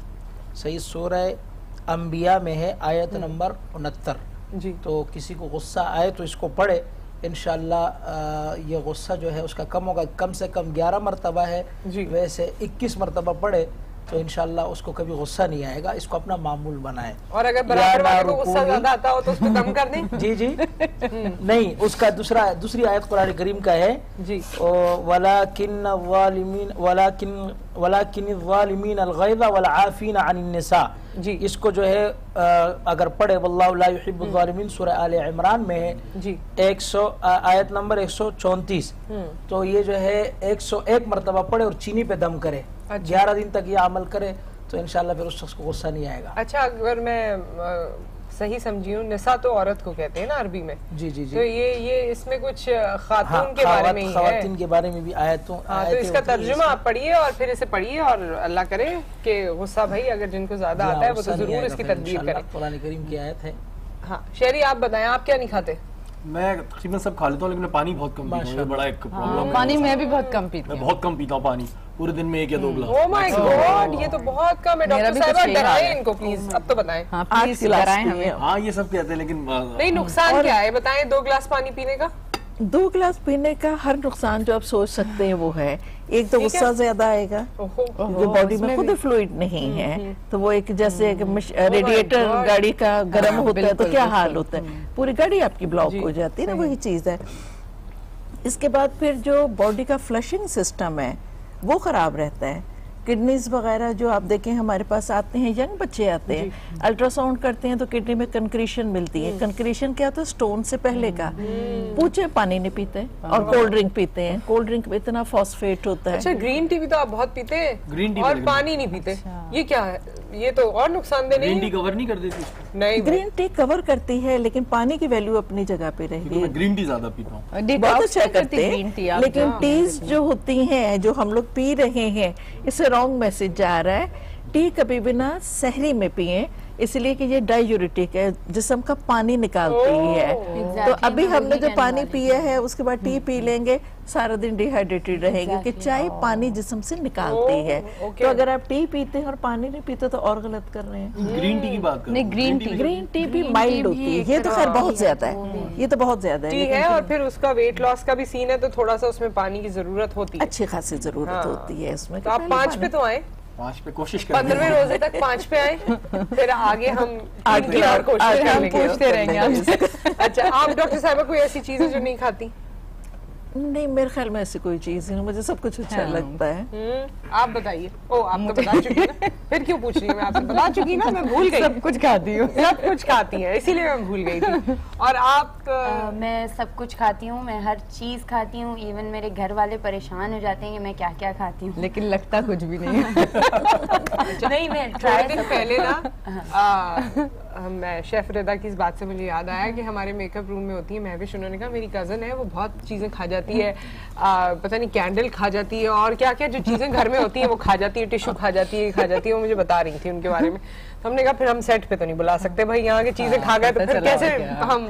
सही सूरह अंबिया में है, आयत नंबर 69 जी। तो किसी को गुस्सा आए तो इसको पढ़े, इंशाअल्लाह ये गुस्सा जो है उसका कम होगा। कम से कम 11 मरतबा है, वैसे 21 मरतबा पढ़े तो इंशाअल्लाह उसको कभी गुस्सा नहीं आएगा। इसको अपना मामूल बनाए। और अगर बराबर वाले को गुस्सा ज्यादा आता हो तो उसको कम कर दें। जी जी नहीं, उसका दूसरी आयत कुरान करीम का है जी, वलाकिन ज़ालिमीन अल-ग़ैज़ वल आफ़ीन अनिन निसा जी। इसको जो है अगर पढ़े वल्लाहु ला युहिब्बुज़ ज़ालिमीन, सूरह आले इमरान में है जी, 100 आयत नंबर 134। तो ये जो है 101 मरतबा पढ़े और चीनी पे दम करे, 11 दिन तक ये अमल करे तो इंशाल्लाह फिर उस शख्स को गुस्सा नहीं आएगा। अच्छा, अगर मैं सही समझी हूँ, निसा तो औरत को कहते हैं ना अरबी में? जी जी जी। तो ये इसमें कुछ खातून के बारे में ही है, खातून के बारे में भी आयतों। तो इसका तर्जुमा आप पढ़िए और फिर इसे पढ़िए और अल्लाह करे कि गुस्सा भाई अगर जिनको ज्यादा आता है वो तो जरूर इसकी तदबीर करें। कुरान करीम की आयत है। हाँ शेरी, आप बताएं, आप क्या नहीं खाते? मैं तकरीबन सब खा लेता हूँ, लेकिन मैं पानी बहुत कम पीता हूँ। बड़ा एक प्रॉब्लम है। पानी मैं भी बहुत कम पीता हूँ। मैं बहुत कम पीता हूँ पानी, पूरे दिन में 1 या 2 गिलास। ओह माय गॉड, ये तो बहुत कम है। डॉक्टर साहब डराएं इनको प्लीज, अब तो बताएं। हाँ प्लीज डराएं हमें। हाँ ये सब कहते हैं, लेकिन नहीं, नुकसान क्या है बताएं? 2 गिलास पानी पीने का? 2 गिलास पीने का हर नुकसान जो आप सोच सकते हैं वो है। एक तो गुस्सा ज्यादा आएगा, जो बॉडी में खुद फ्लूइड नहीं है, तो वो एक जैसे रेडिएटर गाड़ी का गर्म होता है तो क्या हाल होता है, पूरी गाड़ी आपकी ब्लॉक हो जाती है ना, वही चीज है। इसके बाद फिर जो बॉडी का फ्लशिंग सिस्टम है वो खराब रहता है। किडनीज वगैरह जो आप देखें हमारे पास आते हैं, यंग बच्चे आते हैं, अल्ट्रासाउंड करते हैं तो किडनी में कंक्रीशन मिलती है। कंक्रीशन क्या होता है? स्टोन से पहले का। पूछे पानी नहीं पीते और कोल्ड ड्रिंक पीते हैं। कोल्ड ड्रिंक में इतना फॉस्फेट होता है। अच्छा, ग्रीन टी भी तो आप बहुत पीते हैं, ग्रीन टी और पानी नहीं पीते, ये क्या है? ये तो और नुकसानदेह नहीं है। ग्रीन टी कवर नहीं कर देती उसको? नहीं, ग्रीन टी कवर करती है लेकिन पानी की वैल्यू अपनी जगह पे रहेगी। मैं ग्रीन टी ज्यादा पीता हूँ, बहुत अच्छा करते हैं, लेकिन टीज जो होती हैं जो हम लोग पी रहे हैं, इससे रॉन्ग मैसेज जा रहा है। टी कभी भी ना सहरी में पिए, इसलिए कि ये डायूरेटिक है, जिस्म का पानी निकालती है। तो अभी हमने जो पानी पिया है उसके बाद टी पी लेंगे, सारा दिन डिहाइड्रेटेड रहेंगे, कि चाय पानी जिस्म से निकालती है। तो अगर आप टी पीते हैं और पानी नहीं पीते तो और गलत कर रहे हैं। ग्रीन टी की बात नहीं, ग्रीन टी भी माइल्ड होती है, ये तो खैर बहुत ज्यादा है, ये तो बहुत ज्यादा है। और फिर उसका वेट लॉस का भी सीन है तो थोड़ा सा उसमें पानी की जरूरत होती है, अच्छी खासी जरूरत होती है उसमें। तो आप 5 पे तो आए, 5 पे कोशिश करें, 15वें रोजे तक 5 पे आए, फिर आगे हम आगे और कोशिश पूछते रहेंगे। अच्छा, आप डॉक्टर साहबा कोई ऐसी चीजें जो नहीं खाती? नहीं, मेरे ख्याल में ऐसी कोई चीज नहीं, मुझे सब कुछ अच्छा लगता है। आप बताइए। ओ, आप तो बता चुकी हैं, फिर क्यों पूछ रही हूँ? मैं आपसे बता चुकी ना, मैं भूल गई। सब कुछ खाती हूँ, सब कुछ खाती है, इसीलिए मैं भूल गई थी। और आप? मैं सब कुछ खाती हूँ, मैं हर चीज खाती हूँ। इवन मेरे घर वाले परेशान हो जाते हैं कि मैं क्या क्या खाती हूँ, लेकिन लगता कुछ भी नहीं है। नहीं, मैं थोड़े दिन पहले ना मैं शेफ रिदा की इस बात से मुझे याद आया कि हमारे मेकअप रूम में होती है महविश, उन्होंने कहा मेरी कजन है, वो बहुत चीजें खा जाती है, पता नहीं कैंडल खा जाती है और क्या क्या जो चीजें घर में होती है वो खा जाती है, टिश्यू खा जाती है, वो मुझे बता रही थी उनके बारे में। तो हमने कहा फिर हम सेट पे तो नहीं बुला सकते भाई, यहाँ की चीजें खा गए तो फिर कैसे हम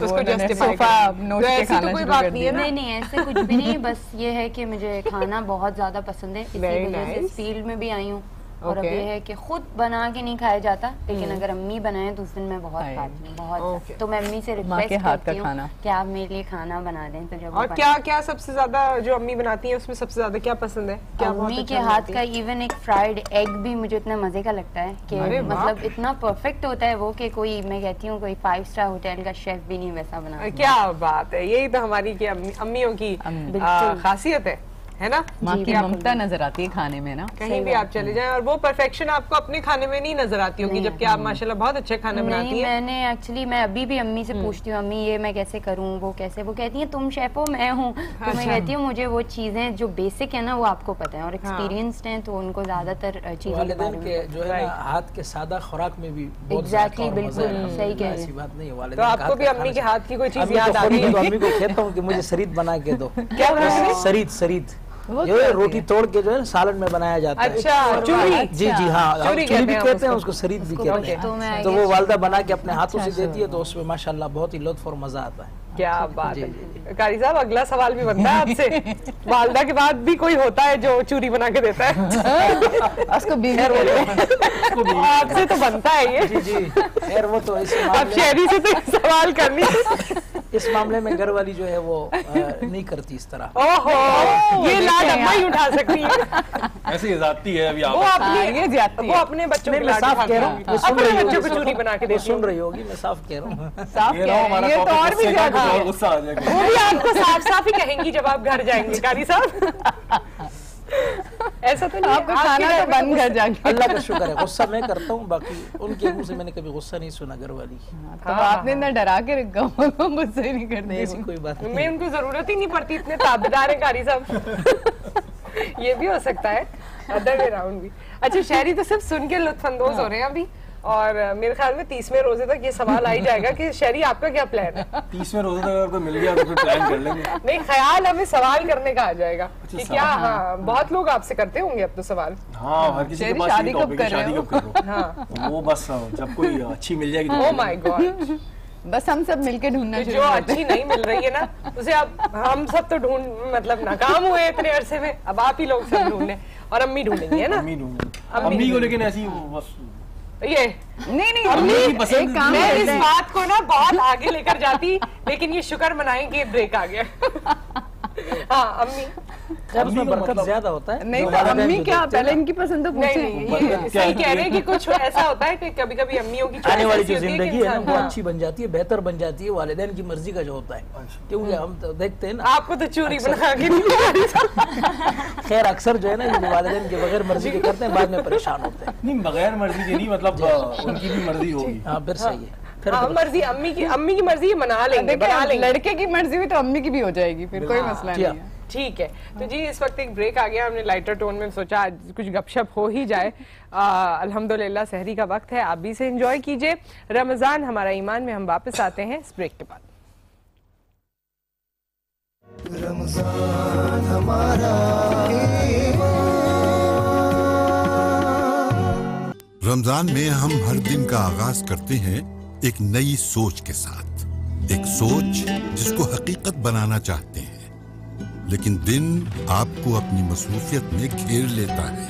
उसको जस्टिफाई करें? ऐसी तो कोई बात नहीं है ना? नहीं, ऐसे कुछ भी नहीं, बस ये है कि मुझे खाना बहुत ज्यादा पसंद है, इसी वजह से इस फील्ड में भी आई हूँ। और अब ये है कि खुद बना के नहीं खाया जाता, लेकिन अगर अम्मी बनाए तो उस दिन मैं बहुत खाती हूँ, बहुत। तो मैं अम्मी से रिक्वेस्ट करती हूँ कि आप मेरे लिए खाना बना दें। तो जब और क्या क्या सबसे ज्यादा जो अम्मी बनाती है उसमें सबसे ज्यादा क्या पसंद है? क्या अम्मी के हाथ का इवन एक फ्राइड एग भी मुझे इतना मजे का लगता है कि मतलब इतना परफेक्ट होता है वो कि कोई, मैं कहती हूँ कोई 5 स्टार होटल का शेफ भी नहीं वैसा बना। क्या बात है, यही तो हमारी अम्मियों की खासियत है। है ना? माँ की ममता नजर आती है खाने में ना, कहीं भी आप चले जाएं, और वो परफेक्शन आपको अपने खाने में नहीं नजर आती होगी, जबकि आप माशाल्लाह बहुत अच्छा खाना बनाती हैं। मैंने एक्चुअली मैं अभी भी अम्मी से पूछती हूँ, अम्मी ये मैं कैसे करूँ, वो कैसे, वो कहती है तुम शेफ हो, मैं हूँ, तो मैं कहती हूँ मुझे वो चीजें जो बेसिक है ना वो आपको पता है और एक्सपीरियंस्ड हैं, तो उनको ज्यादातर चीजें जो है ना हाथ के सादा खुराक में भी एग्जैक्टली बिल्कुल सही कह रहे हैं। बात नहीं है, तो आपको भी अम्मी के हाथ की कोई चीज याद आ गई? अम्मी को कहता हूँ कि मुझे सरीद बना के दो। क्या? सरीद जो है रोटी तोड़ के जो है सालन में बनाया जाता है। अच्छा, चूरी। जी हाँ, चूरी भी कहते हैं उसको, सरीद भी कहते हैं। तो वो वालदा बना के अपने हाथों से देती है, तो उसमें माशाल्लाह बहुत ही लुत्फ और मजा आता है। क्या बात है कारी साहब, अगला सवाल भी बनता है आपसे। वालदा के बाद भी कोई होता है जो चूरी बना के देता है? उसको बीवी बोलते हैं। आपसे तो बनता है ये। जी खैर वो तो अब शहरी से तो सवाल करनी इस मामले में घर वाली जो है वो नहीं करती इस तरह। ओहो, ये लाड अम्मा ही उठा सकती है। ऐसी जाती है अभी आप। वो अपने बच्चों को साफ कह रहा हूँ, अपने बच्चों को चूरी बना के देती सुन रही होगी, मैं साफ कह रहा हूँ। साफ कह रहा हूँ, ये तो और भी ज्यादा गुस्सा आ जाएगा। वो भी आपको साफ ही कहेंगी जब आप घर जाएंगे कारी साहब। ऐसा तो नहीं, आपको खाना तो बंद कर जाएंगे। अल्लाह का शुक्र है, गुस्सा मैं करता हूँ, बाकी उनके मुंह से मैंने कभी गुस्सा नहीं सुना घर वाली। तो आपने इतना डरा के रखा, गुस्सा ही नहीं करते। ऐसी कोई बात नहीं, मैं उनको जरूरत ही नहीं पड़ती, इतने ताबेदार है कारी साहब। ये भी हो सकता है, अदर वे राउंड भी। अच्छा, शहरी तो सिर्फ सुन के लुत्फानंदोज हो रहे हैं अभी, और मेरे ख्याल में 30वें रोजे तक ये सवाल आ ही जाएगा कि शहरी आपका क्या प्लान है? 30वें रोजे तक अगर कोई मिल गया तो फिर प्लान कर लेंगे। नहीं, ख्याल हमें सवाल करने का आ जाएगा कि क्या। हाँ, बहुत लोग आपसे करते होंगे अब तो सवाल। हाँ, हर किसी के पास शादी कब कर रहे हो? हाँ, वो बस जब कोई अच्छी मिल जाएगी। ओह माय गॉड, बस हम सब मिलके ढूंढना जो अच्छी नहीं मिल रही है ना उसे अब हम सब तो मतलब नाकाम हुए इतने अरसे में, अब आप ही लोग सब ढूंढने, और अम्मी ढूंढेंगी, है ना? अम्मी को लेकिन ऐसी बस ये नहीं एक काम, मैं इस बात को ना बहुत आगे लेकर जाती, लेकिन ये शुक्र मनाएं कि ब्रेक आ गया। हाँ, अम्मी खैर उसमें बरकत ज्यादा होता है। नहीं तो अम्मी क्या, पहले इनकी पसंद तो नहीं, सही कह रहे हैं कि कुछ ऐसा होता है कि कभी कभी अम्मियों की आने वाली जो जिंदगी है ना वो अच्छी बन जाती है, बेहतर बन जाती है, वालिदैन की मर्जी का जो होता है, क्योंकि हम तो देखते हैं ना। आपको तो चूरी बना के खैर अक्सर जो है ना ये वालिदैन के बगैर मर्जी के करते हैं, बाद में परेशान होते हैं। नहीं, बगैर मर्जी के नहीं, मतलब उनकी भी मर्जी होगी। हाँ, फिर सही है। हाँ, मर्जी अम्मी की मर्जी मना लेंगे, बना लेंगे। लड़के की मर्जी हुई तो अम्मी की भी हो जाएगी, फिर कोई मसला नहीं है। ठीक है, तो जी इस वक्त एक ब्रेक आ गया, हमने लाइटर टोन में सोचा आज कुछ गपशप हो ही जाए। अल्हम्दुलिल्लाह सहरी का वक्त है, आप भी से एंजॉय कीजिए। रमजान हमारा ईमान में हम वापस आते हैं इस ब्रेक के बाद। रमजान हमारा रमजान में हम हर दिन का आगाज करते हैं एक नई सोच के साथ, एक सोच जिसको हकीकत बनाना चाहते हैं, लेकिन दिन आपको अपनी मसरूफियत में घेर लेता है।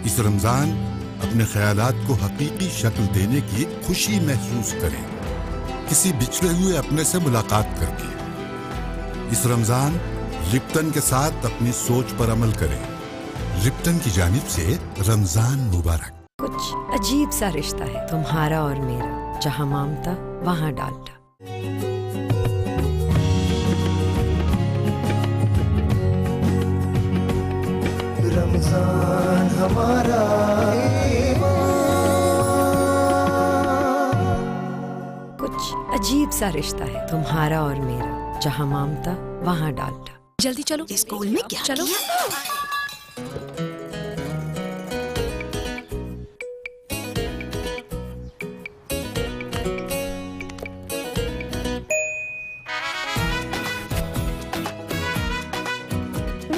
इस रमजान अपने ख्यालात को हकीकी शक्ल देने की खुशी महसूस करें, किसी बिछड़े हुए अपने से मुलाकात करके। इस रमजान लिप्टन के साथ अपनी सोच पर अमल करें। लिप्टन की जानिब से रमजान मुबारक। कुछ अजीब सा रिश्ता है तुम्हारा और मेरा, जहाँ मामता वहाँ डालता। रमजान हमारा कुछ अजीब सा रिश्ता है तुम्हारा और मेरा, जहाँ मामता वहाँ डालता। जल्दी चलो, स्कूल में क्या चलो।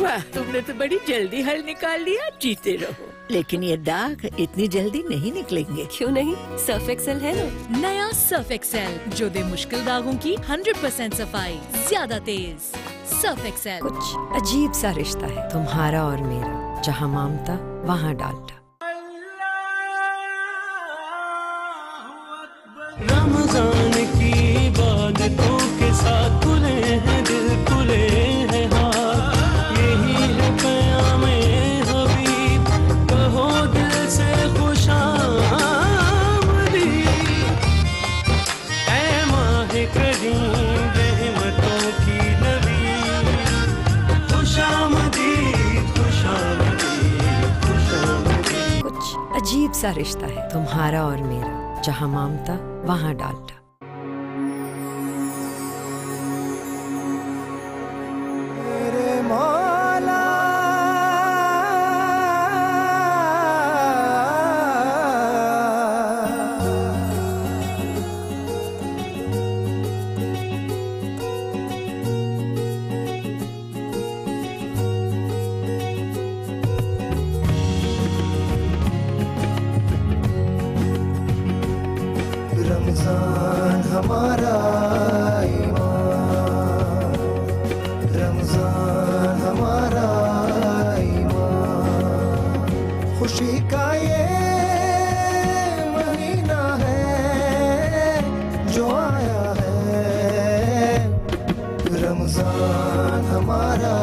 वाह, तुमने तो बड़ी जल्दी हल निकाल लिया, जीते रहो। लेकिन ये दाग इतनी जल्दी नहीं निकलेंगे। क्यों नहीं, सर्फ एक्सेल है ना। नया सर्फ एक्सेल जो दे मुश्किल दागों की 100% सफाई, ज्यादा तेज। Surf Excel. कुछ अजीब सा रिश्ता है तुम्हारा और मेरा, जहाँ मामता वहाँ डालता। रमजान की इबादतों के साथ खुले हैं दिल, खुले हैं हाथ, यही है क़यामे हबीब, कहो दिल से खुशामदीद। ऐ माह करीम रहमतों की नबी, खुशामदीद। सा रिश्ता है तुम्हारा और मेरा, जहाँ ममता वहाँ डाल्टा। रमजान हमारा ईमान, रमजान हमारा ईमान, खुशी का ये महीना है जो आया है, रमजान हमारा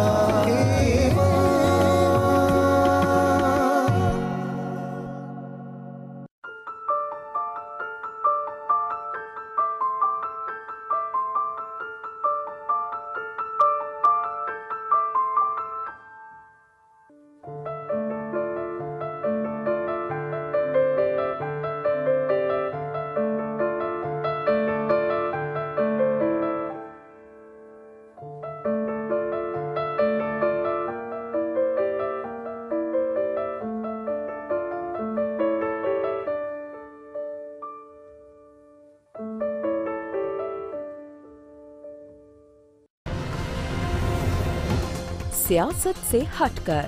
सियासत से हटकर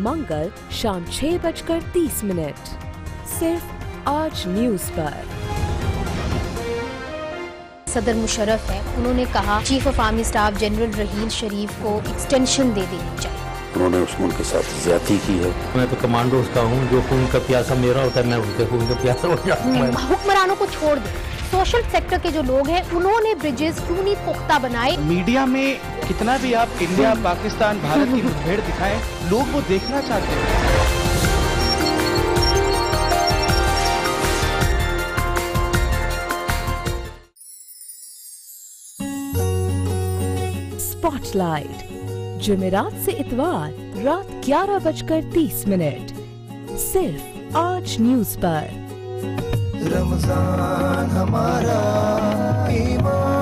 मंगल शाम 6:30 सिर्फ आज न्यूज पर। सदर मुशर्रफ है, उन्होंने कहा chief of army staff general Raheel Sharif को एक्सटेंशन दे देनी चाहिए। उन्होंने उस मुल्क के साथ ज्यादती की है। मैं तो कमांडोज का हूँ, जो खून का प्यासा मेरा होता है मैं उनके खून का प्यासा हो जाता हूँ। हुक्मरानों को छोड़ दे, सोशल सेक्टर के जो लोग हैं उन्होंने ब्रिजेस क्यों नहीं पुख्ता बनाए। मीडिया में कितना भी आप इंडिया पाकिस्तान भारत की मुठभेड़ दिखाएं, लोग वो देखना चाहते हैं। स्पॉटलाइट जुमेरात से इतवार रात 11:30 सिर्फ आज न्यूज पर। रमजान हमारा ईमान,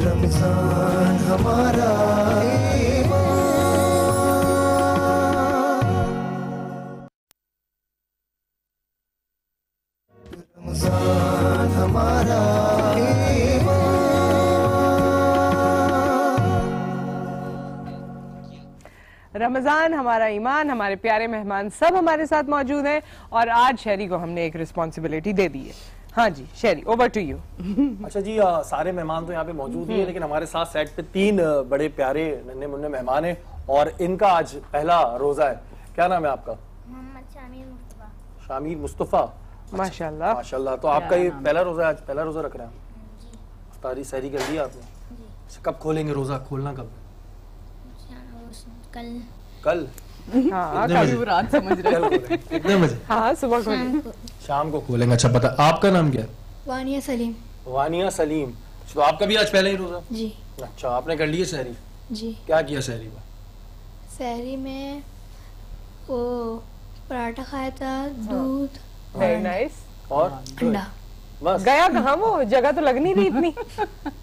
रमजान हमारा ईमान, रमजान हमारा रमजान हमारा ईमान। हमारे प्यारे मेहमान सब हमारे साथ मौजूद हैं और आज शहरी को हमने एक रिस्पॉन्सिबिलिटी दे दी है। हाँ जी शहरी, ओवर टू यू। अच्छा जी, सारे मेहमान तो यहाँ पे मौजूद ही है, लेकिन हमारे साथ सेट पे 3 बड़े प्यारे नन्हे मुन्ने मेहमान हैं और इनका आज पहला रोजा है। क्या नाम है आपका? शामिर मुस्तफा। माशाल्लाह माशाल्लाह। तो आपका ये पहला रोजा, आज पहला रोजा रख रहे हैं? इफ्तारी सहरी कर लिया आपने? कब खोलेंगे रोजा? खोलना कब? कल हाँ, कल रात समझ रहे कितने बजे? हाँ सुबह खोलेंगे, शाम को खोलेंगे। अच्छा पता, आपका नाम क्या है? वानिया सलीम। वानिया सलीम। तो आपका भी आज पहला ही रोजा? जी। अच्छा, आपने कर लिया सहरी? जी। क्या किया सहरी में? सहरी में वो पराठा खाया था, दूध। Very nice. और अंडा। बस गया कहाँ वो? जगह तो लग नहीं रही इतनी,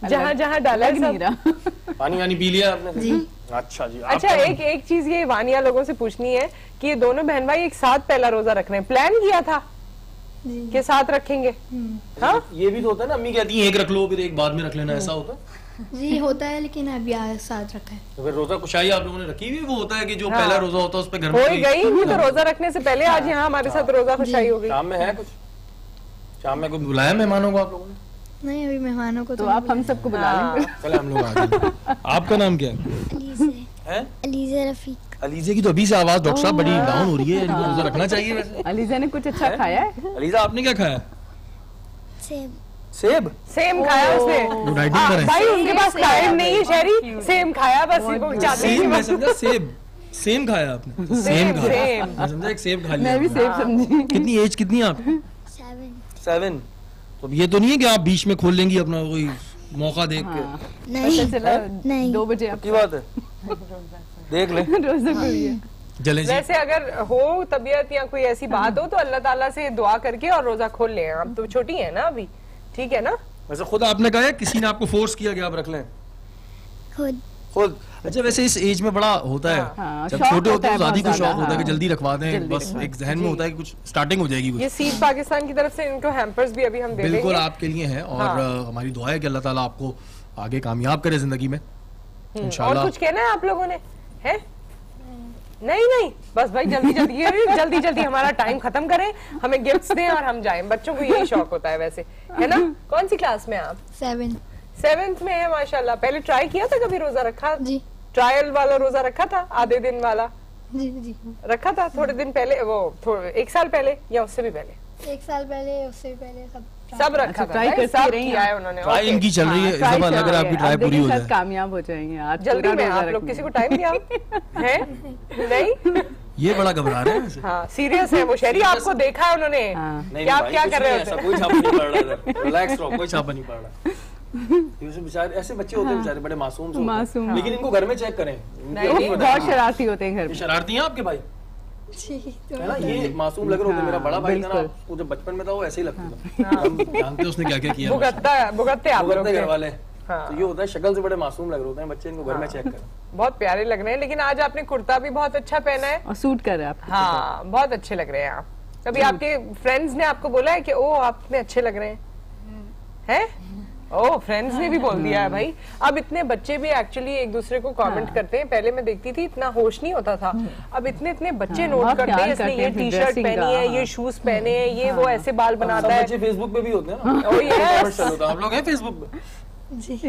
जहाँ जहाँ डाला नहीं रहा। पानी वानी पी लिया आपने? जी। अच्छा जी। अच्छा एक चीज ये वानिया लोगों से पूछनी है कि ये दोनों बहन भाई एक साथ पहला रोजा रख रहे हैं, प्लान किया था कि साथ रखेंगे? हाँ ये भी तो होता है ना, अम्मी कहती है एक रख लो फिर एक बाद में रख लेना, ऐसा होता है? जी होता है, लेकिन अभी साथ रखा है। तो फिर रोजा कुशाई आप लोगों ने रखी हुई? वो होता है कि जो पहला रोजा होता है उस पे घर में हो गई नहीं, तो रोजा रखने से पहले आज यहाँ हमारे साथ रोजा खुशाई हो गई। शाम में है कुछ? शाम में कुछ बुलाया मेहमानों को आप लोगों ने? नहीं, अभी मेहमानों को तो आप हम सबको बुला लेंगे। चले हम लोग आ जाएंगे। आपका नाम क्या है? अलीजा रफीक। अलीजा की तो अभी से आवाज डॉक्टर साहब बड़ी डाउन हो रही है, इनको रोजा रखना चाहिए वैसे। अलीजा ने कुछ अच्छा खाया है? अलीजा आपने क्या खाया? सेब। सेब? सेम खाया उसने। भाई उनके पास टाइम नहीं है शहरी, सेम खाया बस। सेम मैं समझा सेब, सेम खाया आपने? सेम खाया, मैं समझा एक सेब खा लिया। मैं भी सेब समझी। कितनी एज कितनी है आपकी? 7। तो ये तो नहीं है कि आप बीच में खोल लेंगी अपना कोई मौका देख के। नहीं 2 बजे आपकी बात है, देख ले रोजा खोलिए। वैसे अगर हो तबीयत या कोई ऐसी बात हो तो अल्लाह ताला से दुआ करके और रोजा खोल लें। आप तो छोटी है ना अभी, ठीक है ना? वैसे खुद आपने कहा है, किसी ने आपको फोर्स किया कि आप रख लें? खुद। अच्छा, वैसे इस एज में बड़ा होता है, जब छोटे होते हैं शादी को शौक होता है कि जल्दी रखवा दें, बस एक जहन में होता है कि कुछ स्टार्टिंग हो जाएगी। ये सीड पाकिस्तान की तरफ से इनको हैम्पर्स भी अभी हम दे देंगे, बिल्कुल आपके लिए है। और हमारी दुआ है कि अल्लाह ताला आपको आगे कामयाब करे जिंदगी में इंशाल्लाह। और कुछ कहना है आप लोगों ने? है नहीं बस भाई जल्दी जल्दी हमारा टाइम खत्म करें, हमें गिफ्ट्स दें और हम जाएं। बच्चों को यही शौक होता है वैसे, है ना? कौन सी क्लास में आप? 7th में है माशाल्लाह। पहले ट्राई किया था कभी रोजा रखा? जी। ट्रायल वाला रोजा रखा था, आधे दिन वाला? जी रखा था थोड़े दिन पहले, वो 1 साल पहले या उससे भी पहले? 1 साल पहले, उससे भी पहले सब रखा था, सब किया है उन्होंने। ट्राई इनकी चल रही है, इस दफा लग रहा है आपकी ट्राई पूरी हो जाए, कामयाब हो जाएंगे आज जल्दी में। आप लोग किसी को टाइम दिया है? नहीं, ये बड़ा घबरा रहे हैं। हाँ सीरियस है वो। शहरी आपको देखा है उन्होंने कि आप क्या कर रहे हो? कोई छापा नहीं पड़ रहा, रिलैक्स रहो, कोई छापा नहीं पड़ रहा। बेचारे ऐसे बच्चे होते हैं बेचारे, बड़े मासूम, लेकिन इनको घर में चेक करें, बहुत शरारती होते हैं घर में। शरारती हैं आपके भाई? है ना, ये मासूम लग रहे होते। मेरा बड़ा भाई था ना, वो जब बचपन में था वो ऐसे ही लगता था। हम जानते हैं उसने क्या क्या किया, भुगतते आप लोग घर वाले। तो ये होता है, शक्ल से बड़े मासूम लग रहे होते हैं बच्चे, इनको घर में चेक करें। बहुत प्यारे लग रहे हैं, लेकिन आज आपने कुर्ता भी बहुत अच्छा पहना है और सूट कर रहे हैं आप। हाँ बहुत अच्छे लग रहे हैं आप। कभी आपके फ्रेंड्स ने आपको बोला है कि ओ आप इतने अच्छे लग रहे हैं? ओह फ्रेंड्स ने भी बोल दिया है भाई। अब इतने बच्चे भी एक्चुअली एक दूसरे को कमेंट करते हैं। पहले मैं देखती थी इतना होश नहीं होता था, अब इतने बच्चे नोट करते हैं, इसने ये टी-शर्ट पहनी है, ये शूज पहने हैं, ये वो ऐसे बाल बनाता है। बच्चे फेसबुक पे भी होते हैं ना? ओह यस, आप लोग हैं फेसबुक पे?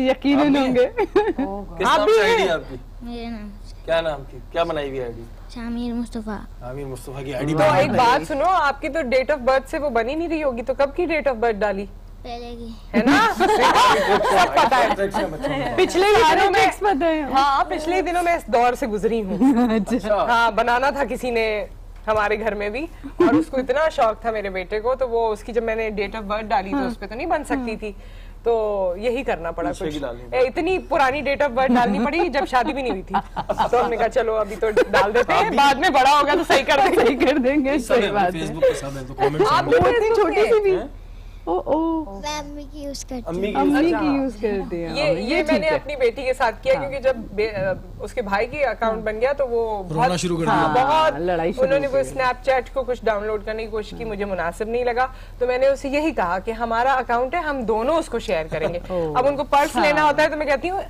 यकीनन होंगे। आप भी हैं? आपकी मेरा नाम क्या नाम की, क्या बनाई हुई आईडी? शामिर मुस्तफा। शामिर मुस्तफा की आईडी। तो एक बात सुनो, आपकी तो डेट ऑफ बर्थ से वो बनी नहीं रही होगी, तो कब की डेट ऑफ बर्थ डाली पहले की है ना? सब पता है, पिछले दिनों में पता है। हाँ पिछले दिनों में इस दौर से गुजरी हूँ। अच्छा। हाँ बनाना था किसी ने हमारे घर में भी, और उसको इतना शौक था मेरे बेटे को, तो वो उसकी जब मैंने डेट ऑफ बर्थ डाली तो उस पे तो नहीं बन सकती थी, तो यही करना पड़ा। कुछ इतनी पुरानी डेट ऑफ बर्थ डालनी पड़ी जब शादी भी नहीं हुई थी, तो हमने कहा चलो अभी तो डाल देते हैं, बाद में बड़ा होगा तो सही कर देंगे। सही बात है। आप इतनी छोटी सी भी अम्मी की यूज करती हैं। ये मैंने अपनी बेटी के साथ किया, क्योंकि जब उसके भाई की अकाउंट बन गया तो वो बहुत शुरू कर दिया, बहुत लड़ाई। उन्होंने वो स्नैपचैट को कुछ डाउनलोड करने की कोशिश की, मुझे मुनासिब नहीं लगा, तो मैंने उसे यही कहा कि हमारा अकाउंट है, हम दोनों उसको शेयर करेंगे। अब उनको पर्स लेना होता है तो मैं कहती हूँ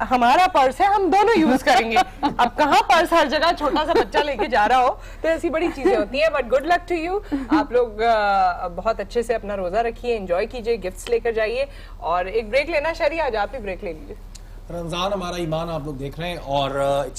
हमारा पर्स है, हम दोनों यूज करेंगे। अब कहाँ पर्स हर जगह छोटा सा बच्चा लेके जा रहा हो, तो ऐसी बड़ी चीजें होती है। But good luck to you, आप लोग बहुत अच्छे से अपना रोजा रखिए, एंजॉय कीजिए, गिफ्ट्स लेकर जाइए। और एक ब्रेक लेना शरी, आज आप ही ब्रेक ले लीजिए। रमजान हमारा ईमान आप लोग देख रहे हैं, और